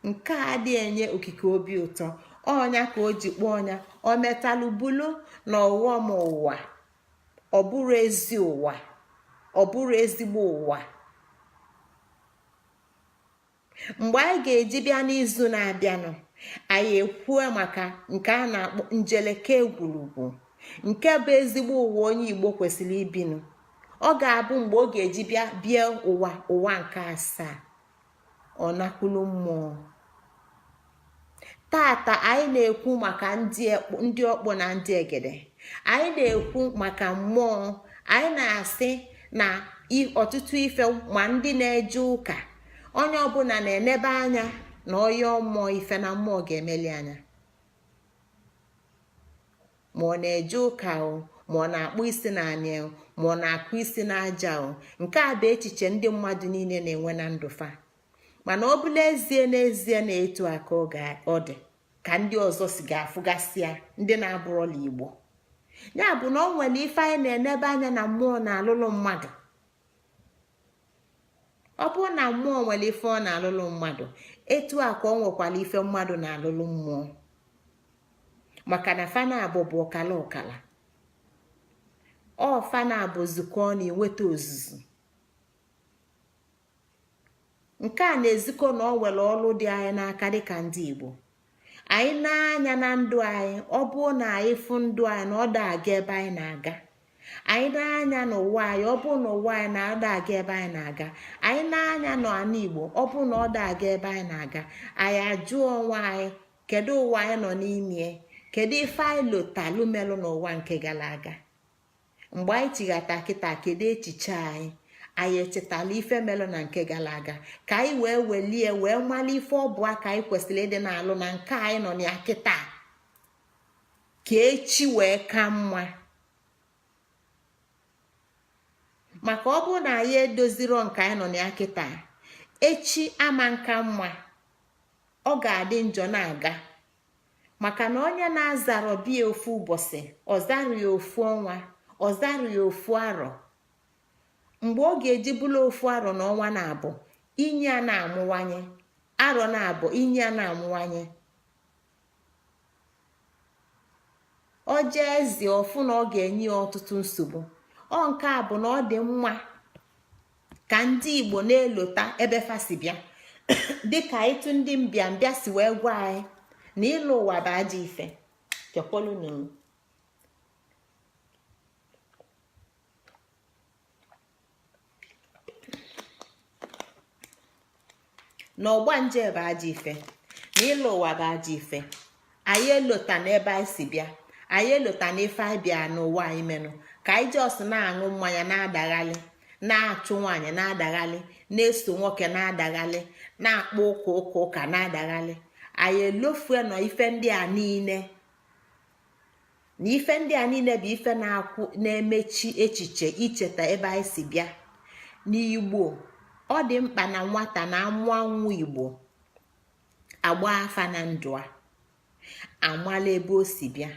Nke a dị enye okike obi ụtọ. Ọnya ka o ji kpọọ ọnya o metalụ bulu na ọghọm ụwa, ọ bụrụ ezi ụwa, ọ bụrụ ezigbo ụwa. Mgbe anyị ga-eji bịa n'izu na-abịanụ, anyị ekwue maka nke a na-akpọ njeleke egwurugwu, nke bụ ezigbo ụwa onye Igbo kwesịrị ibinụ. Ọ ga-abụ mgbe ọ ga-eji bịa ụwa nke asaa, ọ nakwulu mmụọ. Tata anyị na-ekwu maka ndị ọkpọ na ndị egede, anyị na-ekwu maka mmụọ. Anyị na-asị na ọtụtụ ife ma ndị na-eje ụka, onye ọbụla na-enebe anya na ọya mmụọ ife na mmụọ ga-emeli anya, ma ọ na-eje ụka o, ma ọ na-akpụ isi n'anya o, ma ọ na-akụ isi n'aja o. Nke a bụ echiche ndị mmadụ niile na-enwe na ndụfa. Mana ọ bụla ezie n'ezie na-etu aka ọ dị ka ndị ọzọ si ga-afụgasị ya, ndị na-abụrụla Igbo. Ya bụ na ọ nwere ife anyị na-enebe anya na mmụọ na-alụlụ mmadụ. Ọ bụrụ na mmụọ nwere ife ọ na-alụlụ mmadụ, etu a ka ọ nwekwara ife mmadụ na-alụlụ mmụọ, maka na fana abụ bụ ọkala ọkala. Ọ fana abụ zukọ na enweta ozuzu. Nke a na-ezikọ na ọ nwere ọlụ dị anyị n'aka dịka ndị Igbo. Anyị na-anya na ndụ anyị, ọ bụrụ na anyị fụ ndụ anyị na ọ da-aga ebe anyị na-aga. Anyị na-anya n'ụwa anyị, ọ bụrụ na ụwa anyị na-ada aga ebe anyị na-aga. Anyị na-anya n'ala Igbo, ọ bụrụ na ọ da-aga ebe anyị na-aga. Anyị ajụọ onwe anyị, kedu ụwa anyị nọ n'ime? Kedu ife anyị lotalụ melụ n'ụwa nke gara aga? Mgbe anyị chighata kịta, kedu echiche anyị? Anyị echetala ife melụ na nke gara aga, ka anyị wee welie wee mala ife ọ bụ aka anyị kwesịrị ịdị na-alụ na nke anyị nọ na kịta, ka echi wee ka mma. Maka ọ bụrụ na anyị edoziro nke anyị nọ na kịta, echi ama nka mma, ọ ga-adị njọ na-aga. Maka na onye na-azarọ bie ofu ụbọchị, ọ zarụ ya ofu ọnwa, ọ zarụ ya ofu arọ. Mgbe ọ ga-eji bụrụ ofu arọ na ọnwa na-abụ, inye a na-amụwanye, arọ na-abụ inye a na-amụwanye. Ọ jee ezi ọfụ na ọ ga-enye ya ọtụtụ nsogbu. Ọ nke a bụ na ọ dị mma ka ndị Igbo na-elota ebe fasi bịa dịka ịtụ ndị mbịambịa si wee gwa anyị na ịlụ ụwa bụ ajọ ife. Chekwalụnụ na ọgbanje bụ ajọ ife, na ịlụ ụwa bụ ajọ ife. Anyị elota n'ebe anyị si bịa, anyị elota n'ife anyị bịa n'ụwa anyị menụ, ka anyị jọs na-aṅụ mmanya na-adaghalị, na-achụ nwaanyị na-adaghalị, na-eso nwoke na-adaghalị, na-akpọ ụka na-adaghalị. Anyị elofue nọ ife ndị a niile, na ife ndị a niile bụ ife na-emechi echiche icheta ebe anyị si bịa. N'Igbo, ọ dị mkpa na nwata na-amụọ nwa Igbo agba afa na ndụ a, amala ebe o si bịa,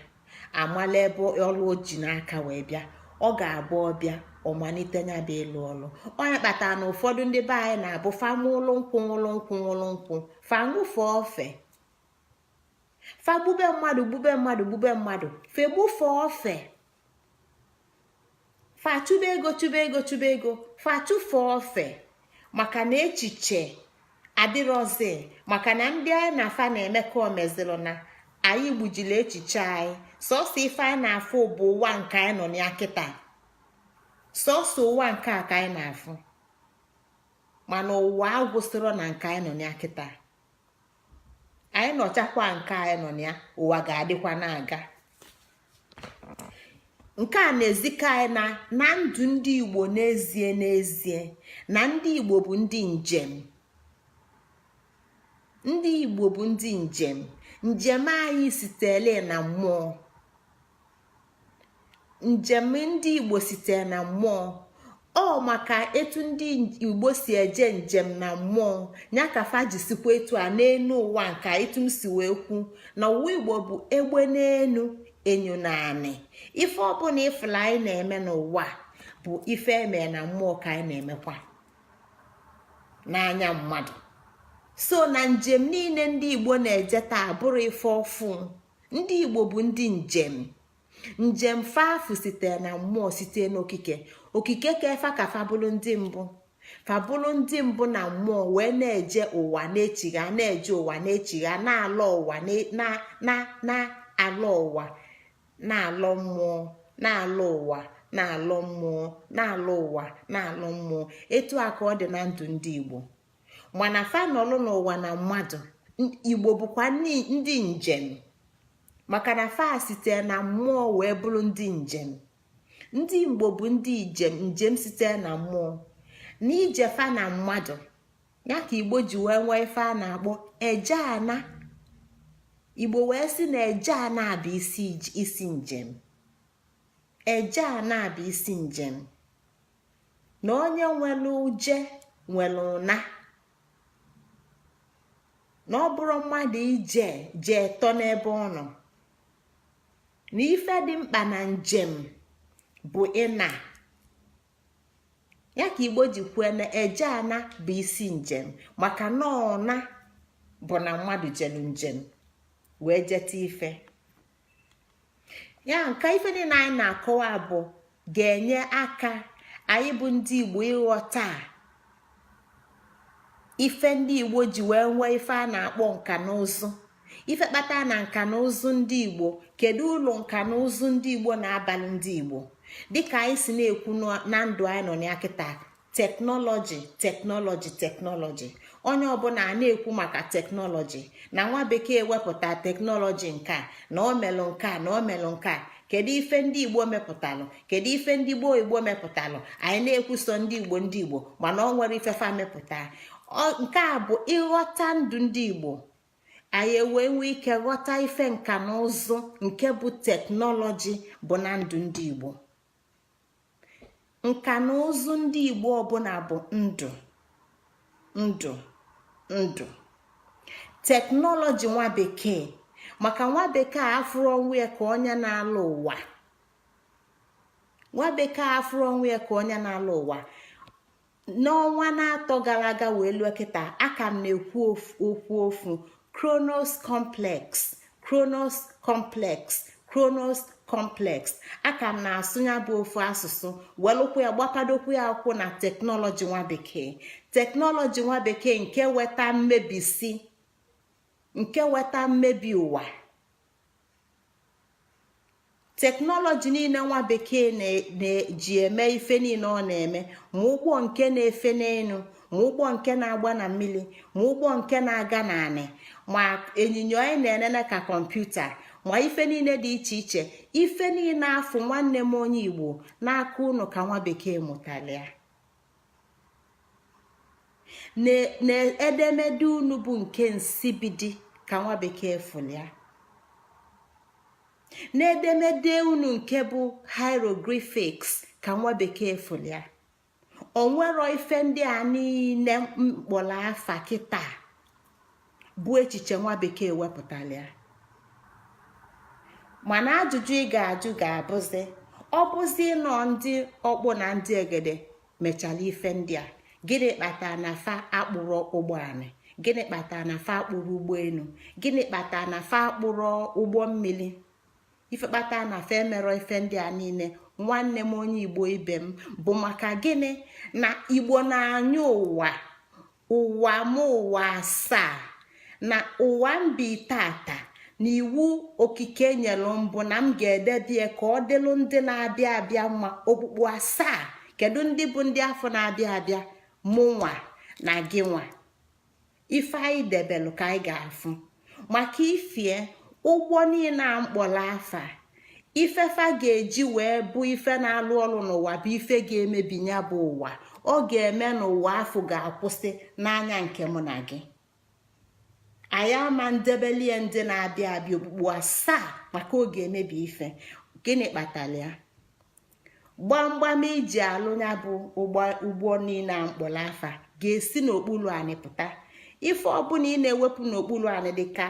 amala ebe ọlụ o ji n'aka wee bịa. ọ ga-abụ ọbịa ọmalite nya bụ ịlụ ọlụ. Onye kpatara na ụfọdụ ndị be anyị na-abụ famụlụ nkwụ faṅụfe ofe fa gbube mmadụ fegbufe ofe fa chụba ego fa chụfe ofe maka na echiche adịrọzi, maka na ndị anyị na afa na-eme ka omezilụ na anyị gbujiri echiche anyị. Sọsọ ife anyị na-afụ bụ ụwa nke anyị nọ na kịta, sọsọ ụwa nke a ka anyị na-afụ, mana ụwa agwụsịrọ na nke anyị nọ na kịta. Anyị nọchakwa nke anyị nọ na ụwa ga-adịkwa na-aga. Nke a na-ezikọ anyị na ndụ ndị Igbo n'ezie na ndị Igbo bụ ndị njem. Ndị Igbo bụ ndị njem anyị sitere na mmụọ. Njem ndị Igbo sitere na mmụọ. Ọ maka etu ndị Igbo si eje njem na mmụọ ya ka fa jisikwa etu a n'elu ụwa nke etu m si wee kwu na ụwa Igbo bụ egbe n'elu enyo na anị. Ife ọbụla ifụla anyị na-eme n'ụwa bụ ife eme na mmụọ ka anyị na-emekwa n'anya mmadụ. So na njem niile ndị Igbo na-eje taa bụrụ ife ọfụ. Ndị Igbo bụ ndị njem fafụ site na mmụọ, site n'okike. Okike ka efa ka fabụlụ ndị mbụ, fabụlụ ndị mbụ na mmụọ wee na-eje ụwa na-echigha, na-eje ụwa na-echigha, na-alọ ụwa na-alọ ụwa, na-alọ mmụọ, na-alọ ụwa, na-alọ mmụọ, na-alọ ụwa, na-alọ mmụọ. Etu a ka ọ dị na ndụ ndị Igbo. Mana fa nọlụ n'ụwa na mmadụ. Igbo bụkwa ndị njem, maka na fa site na mmụọ wee bụrụ ndị njem. Ndị Igbo bụ ndị njem site na mmụọ na ije fa na mmadụ. Ya ka Igbo ji wee nwee ife a na-akpọ eje ana. Igbo wee sị na eje ana bụ isi njem. Eje ana bụ isi njem. Na onye nwere uje nwere ụna. Na ọ bụrụ mmadụ ije jee tọ n'ebe ọ nọ, na ife dị mkpa na njem bụ ịna. Ya ka Igbo ji kwue na eje ana bụ isi njem, maka na ọna bụ na mmadụ jelu njem wee jeta ife. Ya nke ife niile anyị na-akọwa bụ ga-enye aka anyị bụ ndị Igbo ịghọta ife ndị Igbo ji wee nwee ife a na-akpọ nka na ụzụ. Ife kpata na nka na ụzụ ndị Igbo, kedu ụlọ nka na ụzụ ndị Igbo na-abalị ndị Igbo? Dịka anyị si na-ekwu na ndụ anyị nọ na kịta, teknọlọji. Onye ọbụla na-ekwu maka teknọlọji, na nwa bekee wepụta teknọlọji nke a, na o melụ nke a, na o melụ nke a. Kedu ife ndị Igbo mepụtalụ? Kedu ife ndị Igbo mepụtalụ? Anyị na-ekwuso ndị Igbo, mana ọ nwere ifefa mepụta. Nke a bụ ịghọta ndụ ndị Igbo. Anyị ewee nwee ike ghọta ife nka na ụzụ nke bụ teknọlọji bụ na ndụ ndị Igbo. Nka na ụzụ ndị Igbo ọbụla bụ ndụ. Teknọlọji nwa bekee, maka nwa bekee afụrụ onwe ya ka onye na-alụ ụwa. Nwa bekee afụrụ onwe ya ka onye na-alụ ụwa. N'ọnwa na-atọ gara aga wee lụọ kịta, aka m na-ekwu okwu ofu Chronos complex. Aka m na-asụnya bụ ofu asụsụ welụkwu ya gbapadokwu ya akwụ na teknọlọji nwa bekee. Teknọlọji nwa bekee nke weta mmebi ụwa. Teknọlọji niile nwa bekee na-eji eme ife niile ọ na-eme, ma ụgbọ nke na-efe n'elu, ma ụgbọ nke na-agba na mmiri, ma ụgbọ nke na-aga n'anị, ma ịnyịnya anyị na-enene ka kọmputa, ma ife niile dị iche iche. Ife niile afụ nwanne m onye Igbo n'aka unu ka nwa bekee mụtara ya. Na edemede unu bụ nke nsibidi ka nwa bekee fụrụ ya. N'edemede unu nke bụ hieroglyphics ka nwa bekee fụrụ ya. O nwero ife ndị a niile mkpọrọ afa kịta bụ echiche nwa bekee wepụtara ya. Mana ajụjụ ị ga-ajụ ga-abụzi, ọ bụzi nọ ndị ọkpụ na ndị egede mechara ife ndị a, gịnị kpatara na fa akpụrụ ụgbọala? Gịnị kpatara na fa akpụrụ ụgbọelu? Gịnị kpatara na fa akpụrụ ụgbọ mmiri? Ife kpatara na fa emerọ ife ndị a niile, nwanne m onye Igbo ibe m, bụ maka gịnị? Na Igbo na-anya ụwa asaa, na ụwa mbi tata na iwu okike nyelụ mbụ na m ga-edebie ka ọ dịlụ ndị na-abịa abịa mma. Okpukpu asaa, kedu ndị bụ ndị afọ na-abịa abịa? Mụ nwa na gị nwa. Ife anyị debelụ ka anyị ga-afụ maka ifie ụgbọ niile a mkpọrọ afa, ifefa ga-eji wee bụ ife na-alụ ọrụ n'ụwa bụ ife ga-emebi ya bụ ụwa. Ọ ga-eme n'ụwa afọ ga-akwụsị n'anya nke mụ na gị. Anyị ama ndebelie ndị na-abịa abịa okpukpu asaa maka oge emebi ife. Gịnị kpatara ya? Gbamgbam iji alụ ya bụ ụgbọ niile a mkpọrọ afa ga-esi n'okpuru anị pụta. Ife ọbụla ị na-ewepụ n'okpuru anị dịka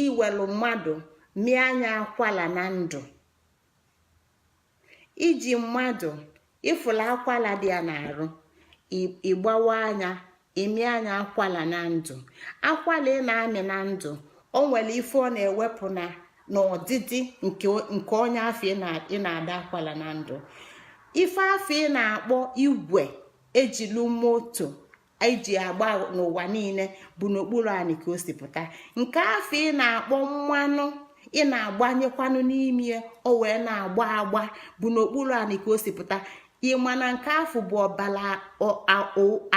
iwelu mmadụ mịa anya akwala na ndụ. Iji mmadụ ịfụla akwala dị ya n'arụ, ịgbawa anya imi anya akwala na ndụ. Akwala ị na-amị na ndụ, o nwere ife ọ na-ewepụ n'ọdịdị nke onye afọ ị na-ada akwala na ndụ. Ife afọ ị na-akpọ igwe ejilu moto eji agba n'ụwa niile bụ n'okpuru anyị ka o si pụta. Nke afọ ị na-akpọ mmanụ ị na-agbanyekwanụ n'ime o wee na-agba bụ n'okpuru anyị ka o si pụta. Ịmana nke afọ bụ ọbala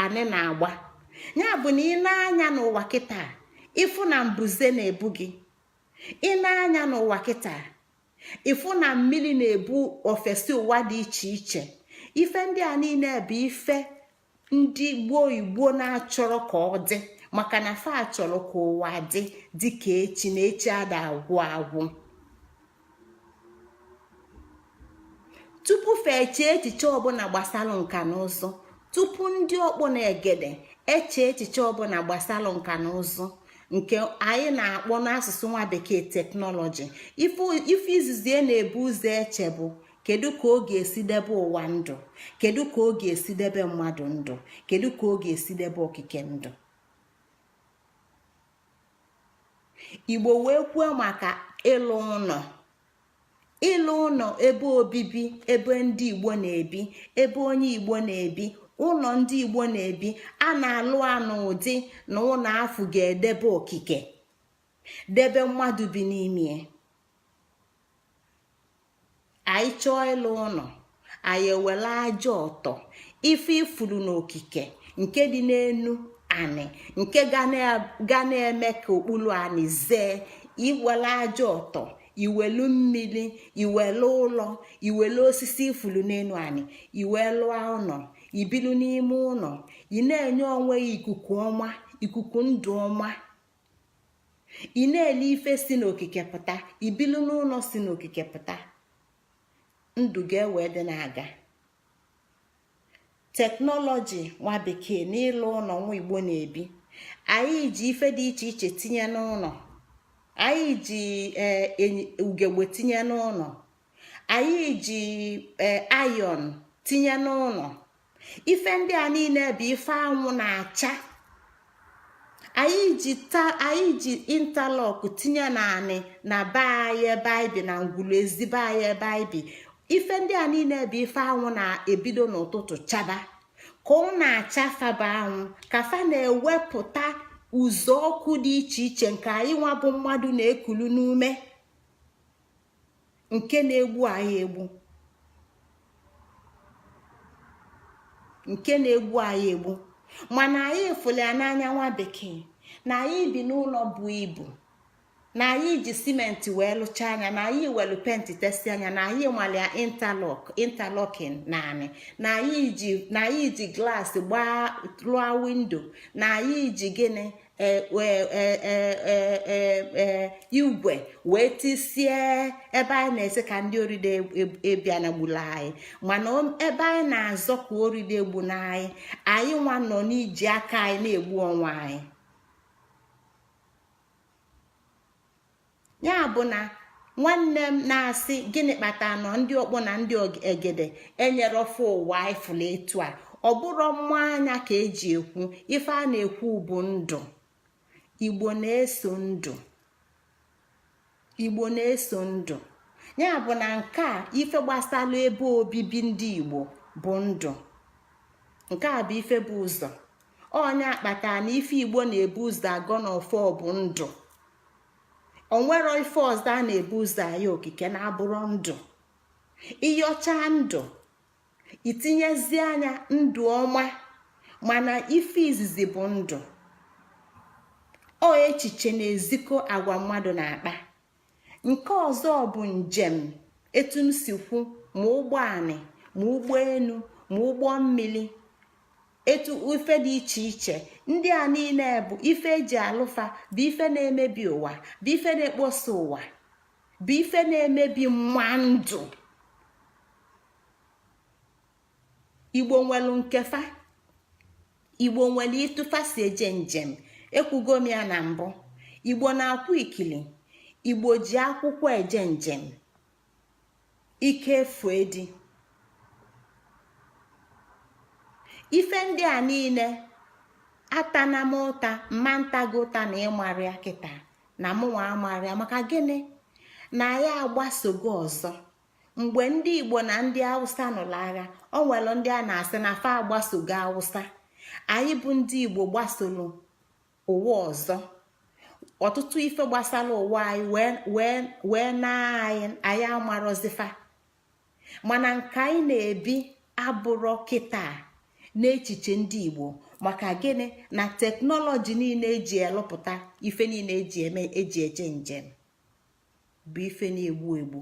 anị na-agba. Ya bụ na ị na-anya n'ụwa kịta ịfụ na mbuze na-ebu gị. Ị na-anya n'ụwa kịta ịfụ na mmiri na-ebu ofesi ụwa dị iche iche. Ife ndị a niile bụ ife ndị gboo Igbo na-achọrọ ka ọ dị, maka na fa achọrọ ka ụwa dị ka echi, na echi ada agwụ. Tupu fa eche echiche ọbụla gbasara nka na ụzụ, tupu ndị ọkpọ na egede eche echiche ọbụla gbasara nka na ụzụ nke anyị na-akpọ n'asụsụ nwa bekee teknọlọji, ife izizi na-ebu ụzọ eche bụ kedu ka ọ ga-esi debe ụwa ndụ, kedu ka ọ ga-esi debe mmadụ ndụ, kedu ka ọ ga-esi debe okike ndụ. Igbo wee kwuo maka ịlụ ụlọ ebe obibi, ebe ndị Igbo na-ebi, ebe onye Igbo na-ebi. Ụlọ ndị Igbo na-ebi a na-alụ n'ụdị na ụlọ afụ ga-edebe okike, debe mmadụ bi n'ime. Anyị chọọ ịlụ ụlọ, anyị ewere aja ọtọ ife ifuru n'okike nke dị n'enu anị, nke ga na-eme ka okpuru anị zee. Iwere aja ọtọ, iwelu mmiri, iwelu ụlọ, iwelu osisi ifuru n'enu anị, iwelu ụlọ, ibilu n'ime ụlọ. Ị na-enye onwe ya ikuku ọma, ikuku ndụ ọma. Ị na-ele ife si n'okike pụta, ibilu n'ụlọ si n'okike pụta. Ndụ ga-ewe dị na-aga. Teknọlọji nwa bekee n'ịlụ ụlọ nwa Igbo na-ebi, anyị ji ife dị iche iche tinye n'ụlọ. Anyị ji ugegbe tinye n'ụlọ, anyị ji ayọn tinye n'ụlọ. Ife ndị a niile bụ ife anwụ na-acha. Anyị ji intalọk tinye naanị na be anyị ebe anyị bi, na ngwulu ezi be anyị ebe anyị bi. Ife ndị a niile bụ ife anwụ na-ebido n'ụtụtụ chaba, ka ọ na-acha ba anwụ, ka fa na-ewepụta ụzọ ọkụ dị iche iche nke anyị nwa bụ mmadụ na-ekulu n'ume, nke na-egbu anyị egbu. Mana anyị efule ya n'anya nwa bekee na anyị bi n'ụlọ bụ ibu, na anyị ji simenti wee lụcha anya, na anyị welu penti testi anya, na anyị malia interlocking naanị, na anyị ji glaasị gbaa lụọ windo, na anyị ji gịnị igwe wee tisie ebe anyị na-ese ka ndị oride ebia na gbula anyị. Mana ebe anyị na-azọ ka oride egbu na anyị nwa nọ n'iji aka anyị na-egbu onwe anyị. Ya bụ na nwanne m na-asị gịnị kpatara nọ ndị ọkpọ na ndị egede enyere ofe ụwa ifụla etu a? Ọ bụrụ mmụọ anya ka eji ekwu ife a na-ekwu bụ ndụ. Igbo na-eso ndụ. Igbo na-eso ndụ. Ya bụ na nke a ife gbasara ebe obibi ndị Igbo bụ ndụ. Nke a bụ ife bụ ụzọ. Onye akpatara na ife Igbo na-ebu ụzọ agọ n'ọfọ bụ ndụ. O nwero ife ọzọ a na-ebu ụzọ aya okike na-abụrụ ndụ. Ịyọcha ndụ itinyezi anya ndụ ọma, mana ife izizi bụ ndụ. O echiche na-ezikọ agwa mmadụ na-akpa. Nke ọzọ bụ njem, etu m si kwu, ma ụgbọanị ma ụgbọelu ma ụgbọ mmiri, etu ife dị iche iche. Ndị a niile bụ ife eji alụfa, bụ ife na-emebi ụwa, bụ ife na-ekposa ụwa, bụ ife na-emebi mma ndụ. Igbo nwelu nkefa. Igbo nwere ịtụfa si eje njem. Ekwugo m ya na mbụ. Igbo na-akwụ ikili. Igbo ji akwụkwọ eje njem. Ike efu edi. Ife ndị a niile atana m ụta, mma ntago ụta na ịmarịa kịta na mụnwa amarịa. Maka gịnị? Na ya agbasogo ọzọ. Mgbe ndị Igbo na ndị Hausa nụrụ agha, o nwere ndị a na-asị na fa agbasogo Hausa. Anyị bụ ndị Igbo gbasoro ụwa ọzọ. Ọtụtụ ife gbasara ụwa anyị wee na anyị amarọzifa. Mana nke anyị na-ebi abụrọ kịta n'echiche ndị Igbo. Maka gịnị? Na teknọlọji niile eji elụpụta ife niile eji eje njem bụ ife na-egbu egbu.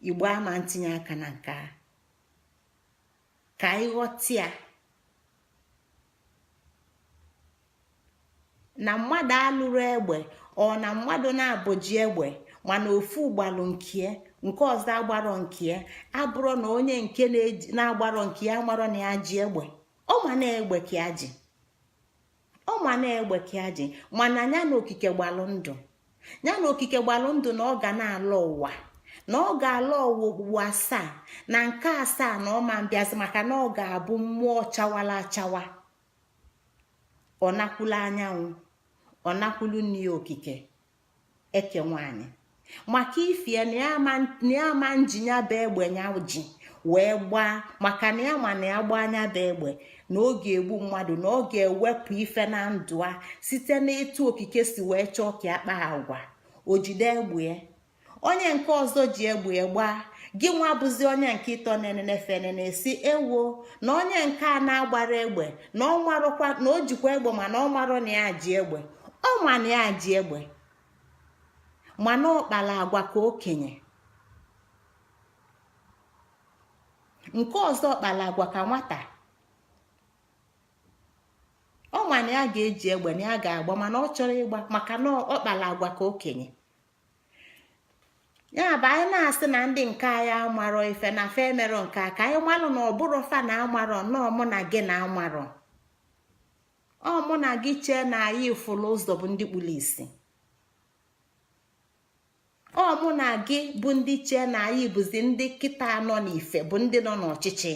Igbo ama ntinye aka na nke a. Ka anyị ghọta ya na mmadụ alụrụ egbe, ọ na mmadụ na-abụji egbe, mana ofu gbalụ nke ọzọ agbarọ nke abụrụ na onye nke na-agbarọ nke ya marọ na ya ji egbe. Ọ ma na-egbe ka ya ji. Ọ ma na-egbe ka ya ji. Mana ya na okike gbalụ ndụ. Ya na okike gbalụ ndụ na ọ ga na-alọ ụwa, na ọ ga-alọ ụwa okpukpu 7, na nke 7 na ọ ma mbịazi, maka na ọ ga-abụ mmụọ chawala achawa. Ọ nakwulu anyanwụ, ọ nakwulu nne ya okike eke nwanyị. Maka ifie na ya ama njinya bụ egbe nya ji wee gbaa. Maka na ya ma na ya gbaa anya bụ egbe na ọ ga-egbu mmadụ, na ọ ga-ewepụ ife na ndụ a site n'etu okike si wee chọọ ka ya kpaa agwa. O jide egbe. Onye nke ọzọ ji egbe gbaa. Gị nwa bụzi onye nke ịtọ nenefe na-esi ewo na onye nke a na-agbara egbe na ọ marụkwa na o jikwa egbe, mana ọ marọ na ya ji egbe. Ọ ma na ya ji egbe, mana ọ kpara agwa ka okenye. Nke ọzọ kpara agwa ka nwata. Ọ ma na ya ga-eji egbe na ya ga-agba, mana ọ chọrọ ịgba maka na ọ kpara agwa ka okenye. Ya bụ anyị na-asị na ndị nke anyị amarọ ife na fe emerọ nke a, ka anyị malụ na ọ bụrụ fa na amarọ, nọọ mụ na gị na amarọ. Ọ mụ na gị chee na anyị fụlụ ụzọ bụ ndị kpụrụ isi. Ọ mụ na gị bụ ndị chee na anyị bụzi ndị kịta nọ n'ife, bụ ndị nọ n'ọchịchị.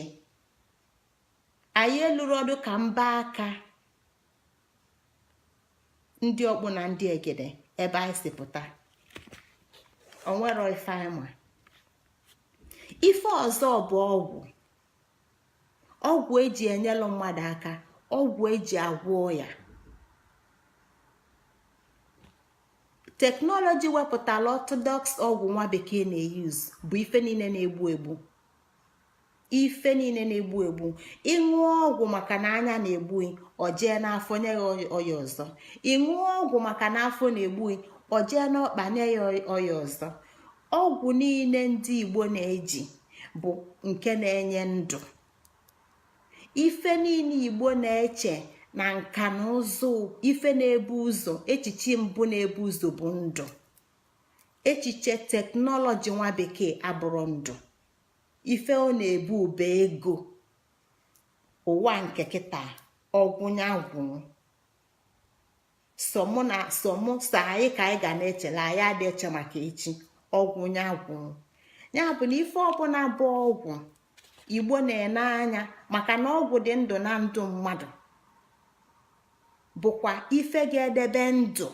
Anyị eluru ọdụ ka mba aka ndị ọkpụ na ndị egede ebe anyị si pụta. Onwero ife ama. Ife ọzọ bụ ọgwụ eji enyelụ mmadụ aka, ọgwụ eji agwọ ya. Teknọlọji wepụtara orthodox ọgwụ nwa bekee na-eyuz bụ ife niile na-egbu egbu. Ife niile na-egbu egbu. Ịṅụọ ọgwụ maka na anya na-egbu, o jee n'afọ nye ya ọya ọzọ. Ịṅụọ ọgwụ maka na afọ na-egbu, o jee n'ọkpa nye ya ọya ọzọ. Ọgwụ niile ndị Igbo na-eji bụ nke na-enye ndụ. Ife niile Igbo na-eche na nka na ụzụ, ife na-ebu ụzọ, echiche mbụ na-ebu ụzọ bụ ndụ. Echiche teknọlọji nwa bekee abụrụ ndụ. Ife ọ na-ebu ụba ego. Ụwa nke kịta ọgwụnyagwụ. So anyị ka anyị ga na-echela, anyị adị eche maka echi. ọgwụ nyagwụ. Ya bụ na ife ọbụla bụ ọgwụ igbo na-ene anya, maka na ọgwụ dị ndụ na ndụ mmadụ, bụkwa ife ga-edebe ndụ,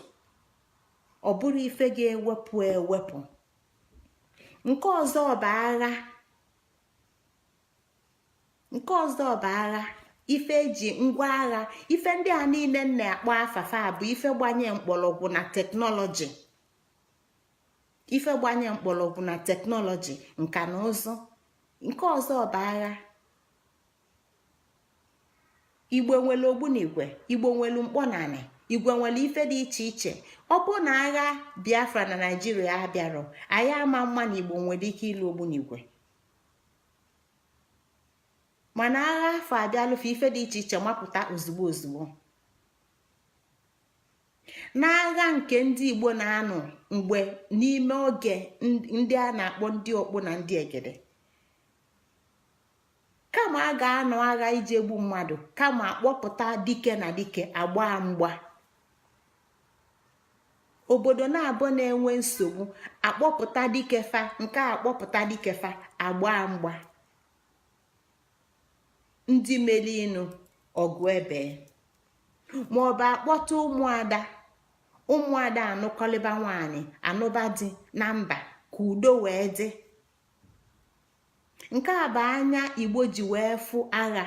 ọ bụrụ ife ga-ewepụ ewepụ. nke ọzọ bụ agha, ife eji ngwa agha. ife ndị a niile na-akpọ afafa bụ ife gbanye mkpọrọgwụ na teknọlọji, nka na ụzụ. nke ọzọ bụ agha. igbo nwere ogbunigwe, igbo nwere mkpọnanị, igwe nwere ife dị iche iche. ọ bụ na agha Biafra na Naijiria abịarọ, anyị ama mma na igbo nwere ike ịlụ ogbunigwe, mana agha afọ abịalụfe ife dị iche iche mapụta ozugbo ozugbo. n'agha nke ndị igbo na-anọ mgbe n'ime oge ndị a na-akpọ ndị okpu na ndị egede, kama a ga-anọ agha iji egbu mmadụ, kama akpọpụta dike na dike agba mgba. obodo na-abụ na-enwe nsogbu, akpọpụta dikefa nke akpọpụta dikefa agba mgba. ndị melinu ọgụ ebe, maọbụ akpọta ụmụada anụkọlịba nwaanyị anụba dị na mba ka udo wee dị. nke a bụ anya igbo ji wee fụ agha,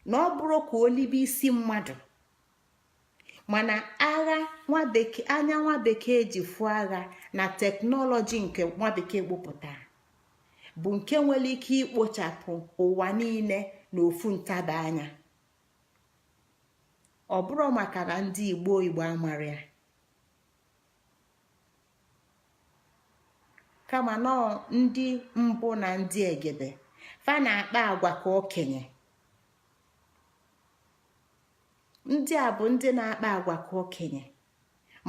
na ọ bụrụ ka olibe isi mmadụ. mana agha anya nwa bekee ji fụ agha na teknọlọji nke nwa bekee gbupụtara bụ nke nwere ike ikpochapụ ụwa niile n'ofu ntaba anya. ọ bụrụ maka na ndị igbo amara ya, kama nọọ ndị mbụ na ndị egede fa na-akpa agwa ka okenye. ndị a bụ ndị na-akpa agwa ka okenye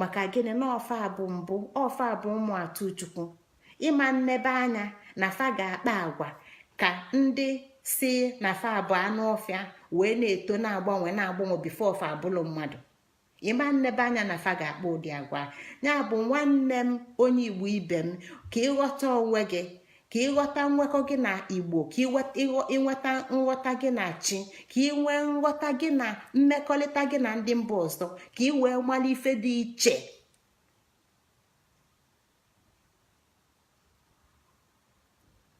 maka gịnị? na ọfa bụ mbụ, ọfa bụ ụmụ atụ chukwu. ịma nnebe anya na fa ga-akpa agwa ka ndị si na fa bụ anụ ọfịa wee na-eto na-agbanwe bifo ọfa abụlụ mmadụ. ịma nnebe anya na fa ga-akpa ụdị agwa. ya bụ nwanne m onye igbo ibe m, ka ịghọta onwe gị, ka ịghọta nwekọ gị na igbo, ka ịnweta nghọta gị na chi, ka ị nwee nghọta gị na mmekọrịta gị na ndị mba ọzọ, ka ị wee mara ife dị iche.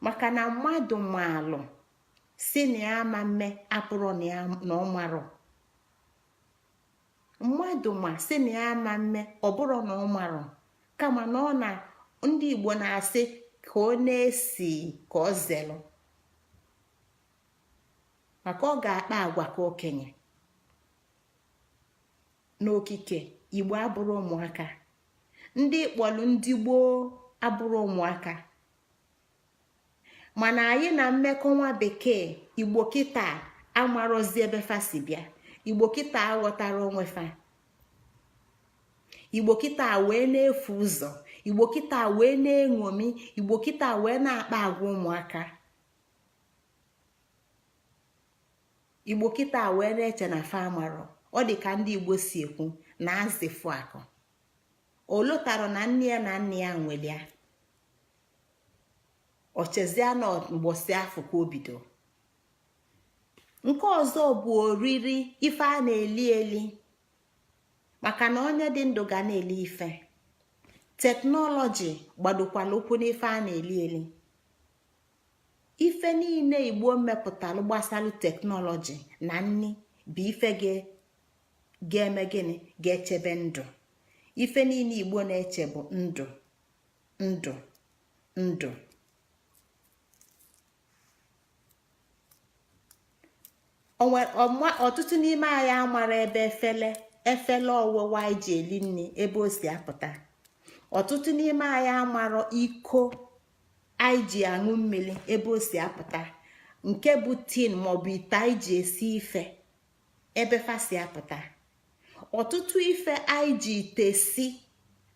maka na mmadụ maalụ si na ya ama mme apụrụ na ọ marọ. mmadụ ma si na ya ama mme ọ bụrụ na ọ marọ, kama na ọ na ndị igbo na-asị ka ọ na-esi ka ọ zelụ, maka ọ ga-akpa agwa ka okenye. n'okike igbo abụrụ ụmụaka, ndị kpọlụ ndị gboo abụrụ ụmụaka. mana anyị na mmekọ nwa bekee igbo kịta amarozi ebe fa si bịa. igbo kịta aghọtara onwe fa. igbo kịta wee na-efu ụzọ, igbo kịta wee na-eṅomi, igbo kịta wee na-akpa agwa ụmụaka. igbo kịta wee na-eche na fa amarọ. ọ dị ka ndị igbo si ekwu na azịfụ akụ olotaro na nne ya na nne ya nwelia ochezia na mgbosi afọ ka obido. nke ọzọ bụ oriri, ife a na-eli eli, maka na onye dị ndụ ga na-eli ife. teknọlọji gbadokwala ụkwụ n'ife a na-eli eli. ife niile igbo mmepụtalụ gbasalụ teknọlọji na nni bụ ife ga-eme gịnị? ga-echebe ndụ. ife niile igbo na-eche bụ ndụ ndụ ndụ. ọtụtụ n'ime anyị amara ebe efele ọwụwa anyị ji eli nri ebe o si apụta. ọtụtụ n'ime anyị amara iko anyị ji aṅụ mmiri ebe o si apụta, nke bụ tin maọbụ ite anyị ji esi ife ebe fa si apụta. ọtụtụ ife anyị ji ite si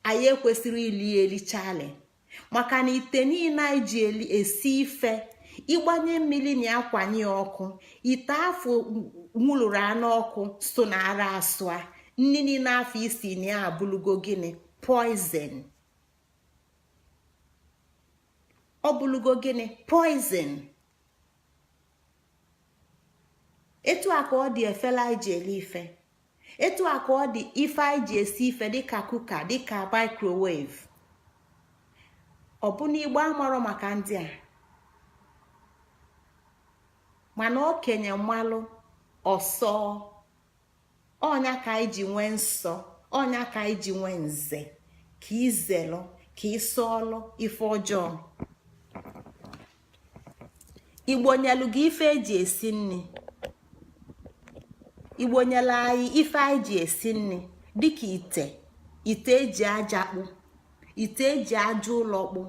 anyị ekwesịrị ili elichali, maka na ite niile anyị ji esi ife ịgbanye mmiri na akwanye ọkụ, ite afọ nwụrụrụ anụ ọkụ so na ara asụa nni niile afọ isi na ya abụlugo gịnị? poison. ọ bụlugo gịnị poison. etu a ka ọ dị efela anyị ji ele ife, etu a ka ọ dị ife anyị ji esi ife dịka kuka, dịka microwave. ọ bụ na igbo amarọ maka ndị a, mana okenye mmalụ ọsọ ọnya ka anyị ji nwee nsọ, ọnya ka anyị ji nwee nze, ka izelụ ka ịsọọlụ ife ọjọọ. igbo nyelu gị ife eji esi nri, igbo nyelu anyị ife anyị ji esi nri dịka ite eji aja kpụ, ite eji aja ụlọ kpụ,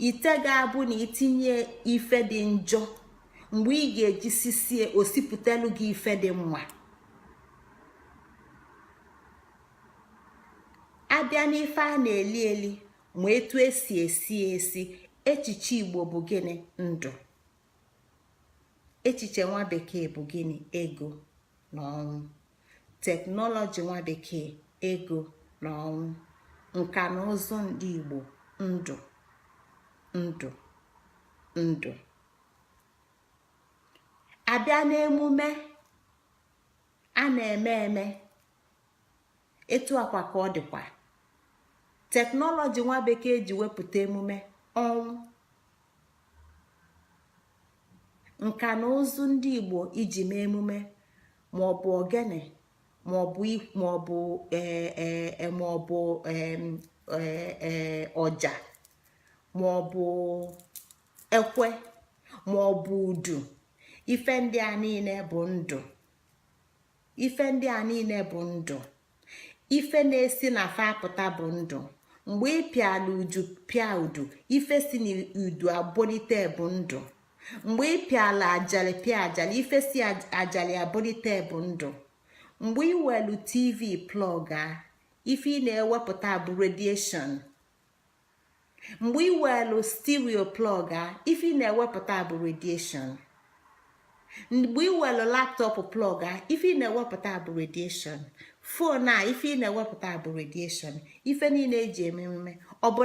ite ga-abụ na itinye ife dị njọ, mgbe ị ga-eji sisie osipụtelu gị ife dị mma. abịa n'ife a na-eli eli ma etu esi esi, echiche igbo bụ gịnị? ndụ. echiche nwa bekee bụ gịnị? ego na ọnwụ. teknọlọji nwa bekee, ego na ọnwụ. nka na ụzụ ndị igbo, ndụ ndụ ndụ. abịa n'emume a na-eme etu akwa ka ọ dịkwa. teknọlọji nwa bekee ji wepụta emume ọnwụ. nka na ụzụ ndị igbo iji mee emume maọbụ ogene maọbụ ọja maọbụ ekwe maọbụ udu. ife ndị a niile bụ ndụ. ife ndị a niile bụ ndụ. ife na-esi na fa apụta bụ ndụ. mgbe ị pịala uju pịa udu, ife si n'udu abụlite bụ ndụ. mgbe ị pịala ajali pịa ajali, ife si ajali abụlite bụ ndụ. mgbe ị welu tv plọg a, ife ị na-ewepụta bụ radiation. mgbe ị welu stereo plọg a, ife ị na-ewepụta bụ radiation. mgbe ị welu laptọpụ plọg a, ife ị na-ewepụta bụ radiation. fon a, ife ị na-ewepụta bụ radiation. ife niile eji eme emume ọ bụ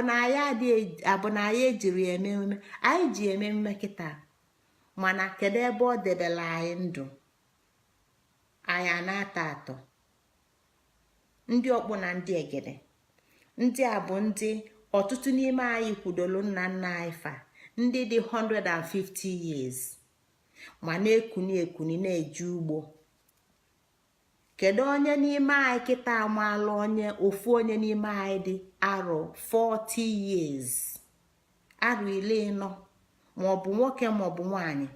na anyị ejiri eme emume? anyị ji eme emume kịta, mana kedu ebe ọ debela anyị ndụ? anyị na-atọ atọ. ndị ọkpụ na ndị egede, ndị a bụ ndị ọtụtụ n'ime anyị kwudolu nna nna anyị fa, ndị dị 150 years ma na-ekuni na-eje ugbo. kedu onye n'ime anyị kịta amaala ofu onye n'ime anyị dị arọ 40 years, arọ 40, maọbụ nwoke maọbụ nwanyị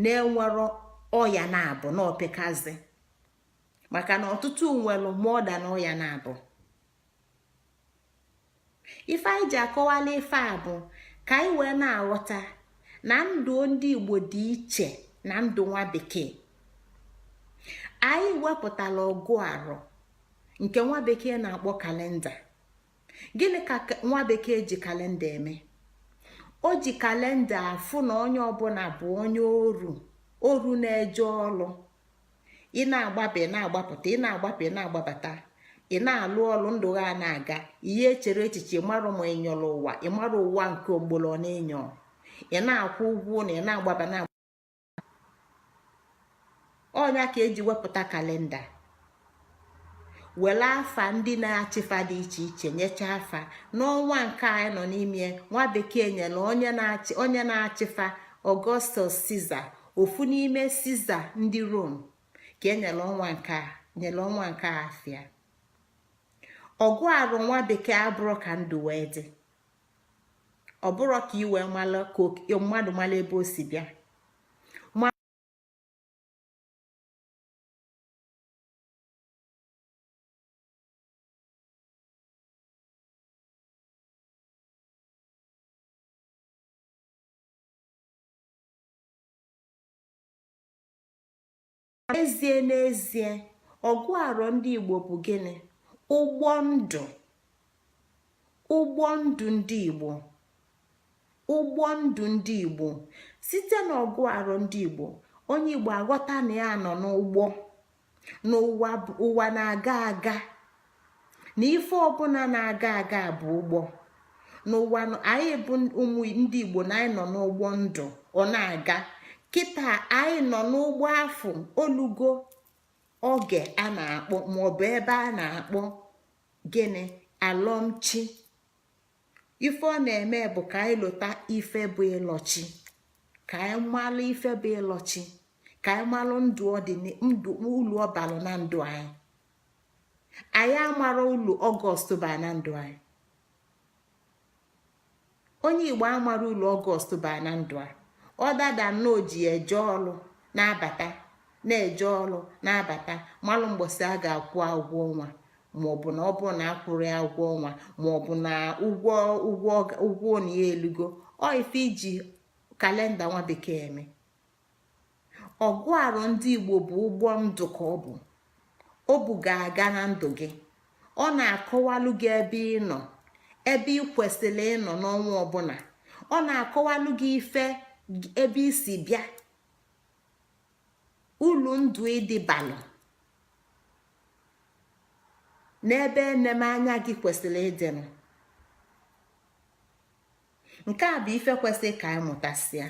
na-enwero ọya na-abụ na opekazi? maka na ọtụtụ nwere moda na ọya na-abụ. ife anyị ji akọwala ife a bụ ka anyị wee na-aghọta na ndụ ndị igbo dị iche na ndụ nwa bekee. anyị wepụtala ọgụ arọ nke nwa bekee na-akpọ kalenda. gịnị ka nwa bekee ji kalenda eme? o ji kalenda afụ na onye ọbụla bụ onye oru na-eje ọlụ. ị na-agbape na-agbapụta, ị na-agbape na-agbabata, ị na-alụ ọlụ, ndụ ha na-aga. ihe echere echiche, ịmarụ ma ịnyọrọ ụwa, ịmarụ ụwa nke ogbolo na-enyo. ị na-akwụ ụgwọ na ị na-agbaba na ọnya ka eji wepụta kalenda. were afa ndị na-achịfa dị iche iche nyecha afa. n'ọnwa nke anyị nọ n'ime, nwa bekee nyere onye na-achịfa Augustus Caesar, ofu n'ime Caesar ndị Rome, ka enyere ọnwa nke afịa. ọgụ arụ nwa bekee abụrụ ka ndụ wee dị. ọ bụrụ ka iwe mmadụ mara ebe o si bịa. n'ezie ọgụ arọ ndị igbo bụ gịnị? ụgbọ ndụ ndị igbo. ụgbọ ndụ ndị igbo. site n'ọgụ arọ ndị igbo, onye igbo aghọta na ya nọ n'ụgbọ, n'ụwa na-aga aga, na ife ọbụla na-aga aga bụ ụgbọ. n'ụwa anyị bụ ụmụ ndị Igbo na anyị nọ n'ụgbọ ndụ ọ na-aga kịta anyị nọ n'ụgbọ afọ olugo oge a na-akpọ maọbụ ebe a na-akpọ gịnị alọmchi. Ife ọ na-eme bụ ka anyị lụta ife bụ ịlọchi, ka anyị malụ ife bụ ịlọchi, ka anyị malụ ndụ ụlọ ọbalụ na ndụ anyị. Anyị amara ụlọ Ọgọst ba na ndụ anyị. Onye Igbo amara ụlọ Ọgọst ba na ndụ a. Ọ dada nnọọ ji eje ọlụ na-abata na-eje ọlụ na-abata malụ mgbọsị a ga-akwụ ụgwọ ọnwa, maọbụ na ọ bụrụ na akwụrụ ya ụgwọ ọnwa, maọbụ na ụgwọ na ya elugo. Ọ ife iji kalenda nwa bekee eme. Ọgụ arụ ndị Igbo bụ ụgbọ ndụ ka ọ bụ. O bụ ga-aga na ndụ gị. Ọ na-akọwalụ gị ebe ị nọ, ebe ị kwesịrị ịnọ n'ọnwa ọbụla. Ọ na-akọwalụ gị ife ebe isi bịa, ụlọ ndụ ịdịbalụ n'ebe enemanya gị kwesịrị ịdịnụ. Nke a bụ ife kwesịrị ka anyị mụtasịa.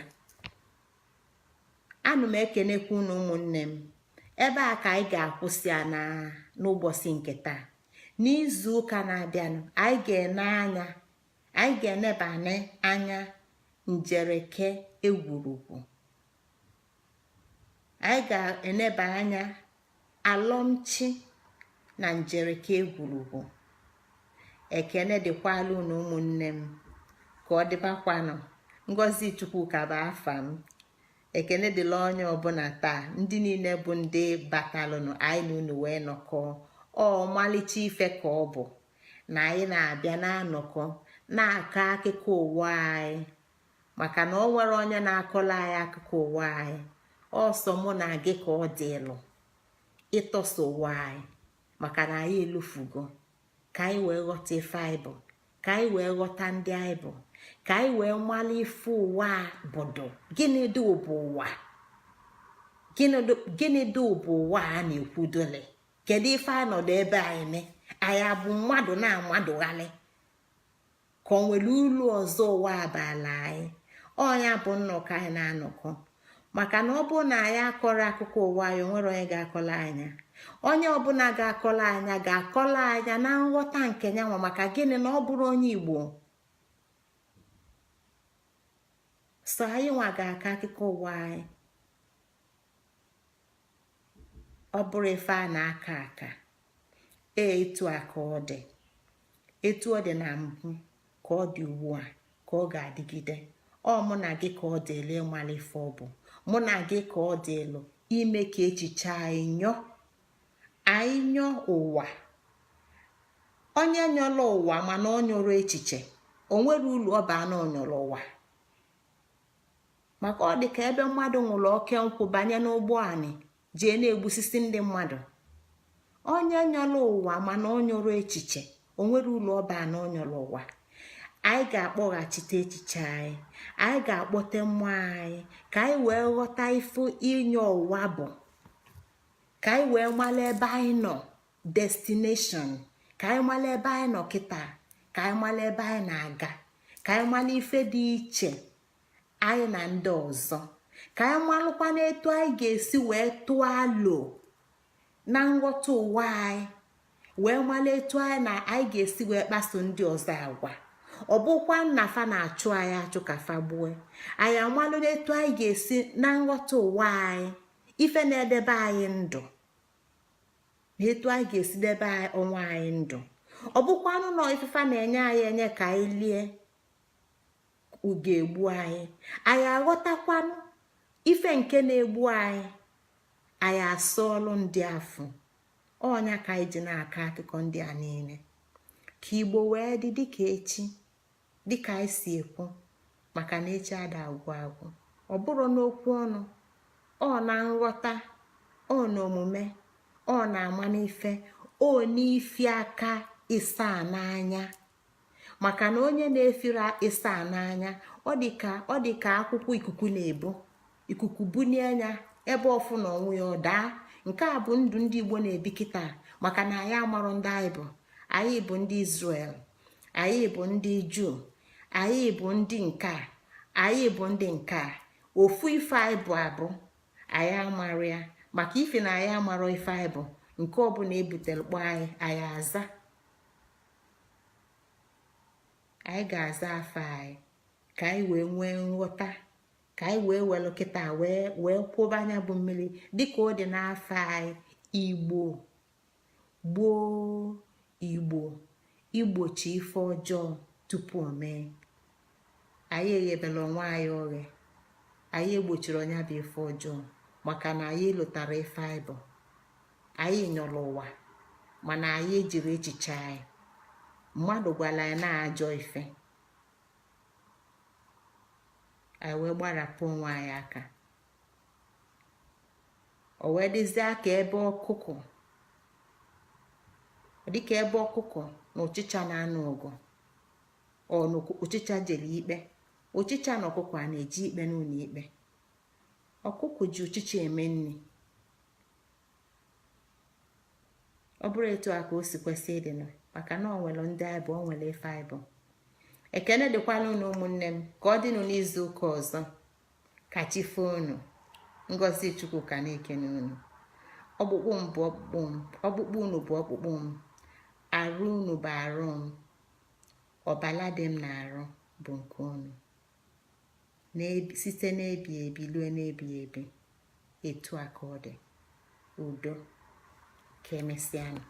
Anụ m ekenekwa unu ụmụnne m. Ebe a ka anyị ga-akwụsị ya n'ụbọchị nke taa. N'izu ụka na-abịanụ anyị ga-enebanye anya njereke egwurugwu. Anyị ga-eneba anya alọmchi na njereke egwurugwu. Ekene dịkwala unu ụmụnne m, ka ọ dịbakwanụ. Ngozi Chukwuka bụ afa m. Ekene dịla onye ọbụla taa, ndị niile bụ ndị batalụnụ anyị na unu wee nọkọọ. Ọmalịcha ife ka ọ bụ na anyị na-abịa na-anọkọ na-akọ akụkọ ụwa anyị, maka na ọ nwere onye na-akọla anyị akụkọ ụwa anyị. Ọsọ mụ na gị ka ọ dịlụ ịtọsa ụwa anyị, maka na anyị elufugo. Ka anyị wee ghọta ife anyị bụ, ka anyị wee ghọta ndị anyị bụ, ka anyị wee mmalụ ife ụwa bụdụ. Gịnị dị bụ ụwa? Gịnị dị bụ ụwa a na-ekwudole? Kedu ife anọdụ ebe anyị anyị abụ mmadụ na amadụghalị ka o nwere ụlọ ọzọ ụwa abala anyị? Ọnya bụ nnọkọ anyị na-anọkọ, maka na ọ bụrụ na anyị akọrọ akụkọ ụwa anyị, onwere onye ga-akọla anya. Onye ọbụla ga-akọla anya ga-akọla anya na nghọta nke nyanwa. Maka gịnị? Na ọ bụrụ onye Igbo so anyị nwa ga-akọ akụkọ ụwa anyị. Ọ bụrụ ife a na-aka aka etu a ka ọ dị, etu ọ dị na mbụ ka ọ dị ugbu a ka ọ ga-adịgide. Ọ mụ na gị ka ọ dịlụ ịmala ife ọ bụ. Mụ na gị ka ọ dịlụ ime ka echiche anyị nyọ ụwa. Onye nyọrọ ụwa mana ọ nyọrọ echiche, o nwere ụlọ ọba na onyọrọ ụwa. Maka ọ dị ka ebe mmadụ nwụrụ oke nkwụ banye n'ụgbọ anyị jee na-egbusisi ndị mmadụ. Onye nyọrọ ụwa mana ọ nyọrọ echiche, o nwere ụlọ ọba na onyọrọ ụwa. Anyị ga-akpọghachite echiche anyị, anyị ga-akpọte mmụọ anyị, ka anyị wee ghọta ife inyo ụwa bụ, ka anyị wee mara ebe anyị nọ, destination, ka anyị mara ebe anyị nọ kịta, ka anyị mara ebe anyị na-aga, ka anyị mara ife dị iche anyị na ndị ọzọ, ka anyị malụkwa n'etu anyị ga-esi wee tụọ alo na nghọta ụwa anyị, wee mara etu anyị ga-esi wee kpaso ndị ọzọ agwa. Ọ bụkwa nna fa na-achụ anyị achụ ka fa gbue anyị, amalụ n'etu anyị ga-esi na nghọta ụwa anyị, ife na-edebe anyị ndụ, na etu anyị ga-esi debe onwe anyị ndụ. Ọ bụkwanụ na ifefa na-enye anyị enye ka anyị lie ugo egbu anyị aghọtakwanụ ife nke na-egbu anyị asọọlụ ndị afọ. Ọnya ka anyị ji na-akọ akụkọ ndị a niile ka Igbo wee dị dịka echi, dịka anyị si ekwu, maka na echi ada agwụ agwụ. Ọ bụrụ n'okwu ọnụ, ọ na nghọta, ọ na omume, ọ na-ama n'ife, ọ n'ifi aka ịsa n'anya. Maka na onye na-efere ịsa n'anya, ọ dịka akwụkwọ ikuku na-ebu, ikuku bunie anya ebe ọfụ na ọnwụ ya ọ daa. Nke a bụ ndụ ndị Igbo na-ebi kịta, maka na anyị amarọ ndị anyị bụ. Anyị bụ ndị Izrel, anyị bụ ndị Juu, anyị bụ ndị nke a, anyị bụ ndị nke a. Ofu ife anyị bụ abụ anyị amara ya, maka ife na anyị amara ife anyị bụ nke ọbụla ebutere kpọ anyị aza. Anyị ga-aza afa anyị ka anyị wee nwee nghọta, ka anyị wee welụ kịta wee kwụba anya bụ mmiri dịka ọ dị n'afọ anyị Igbo gboo. Igbo igbochi ife ọjọọ tupu o mee. Anyị eghebela onwe anyị oghe, anyị egbochiri onye bụ ife ọjọọ maka na anyị lụtara ife anyị bụ. Anyị nyọrọ ụwa mana anyị ejiri echiche anyị. Mmadụ gwara anyị na-ajọ ife, anyị wee gbarapụ onwe anyị aka. O wee dịzie ka ebe ọkụkọ, dịka ebe ọkụkọ na ụchịcha na-anụ ọgụ, ọ na ụchịcha jere ikpe. Ụchịcha na ọkụkọ a na-eji ikpe n'ụlọ ikpe. Ọkụkọ ji ụchịcha eme nri. Ọ bụrụ etu a ka o si kwesị ịdị nọ, maka na ọ nwere ndị anyị bụ, ọ nwere ife anyị bụ. Ekene dịkwala unu ụmụnne m, ka ọ dịnụ n'izu ụka ọzọ. Ka chi foo unu. Ngọzi Chukwu ka na-ekene unu. Ọkpụkpụ m bụ ọkpụkpụ m, ọkpụkpụ unu bụ ọkpụkpụ m, arụ unu bụ arụ m, ọbala dị m na-arụ bụ nke unu. Site n'ebi ebi lue n'ebi ebi. Etu a ka ọ dị. Udo. Ka emesịanụ.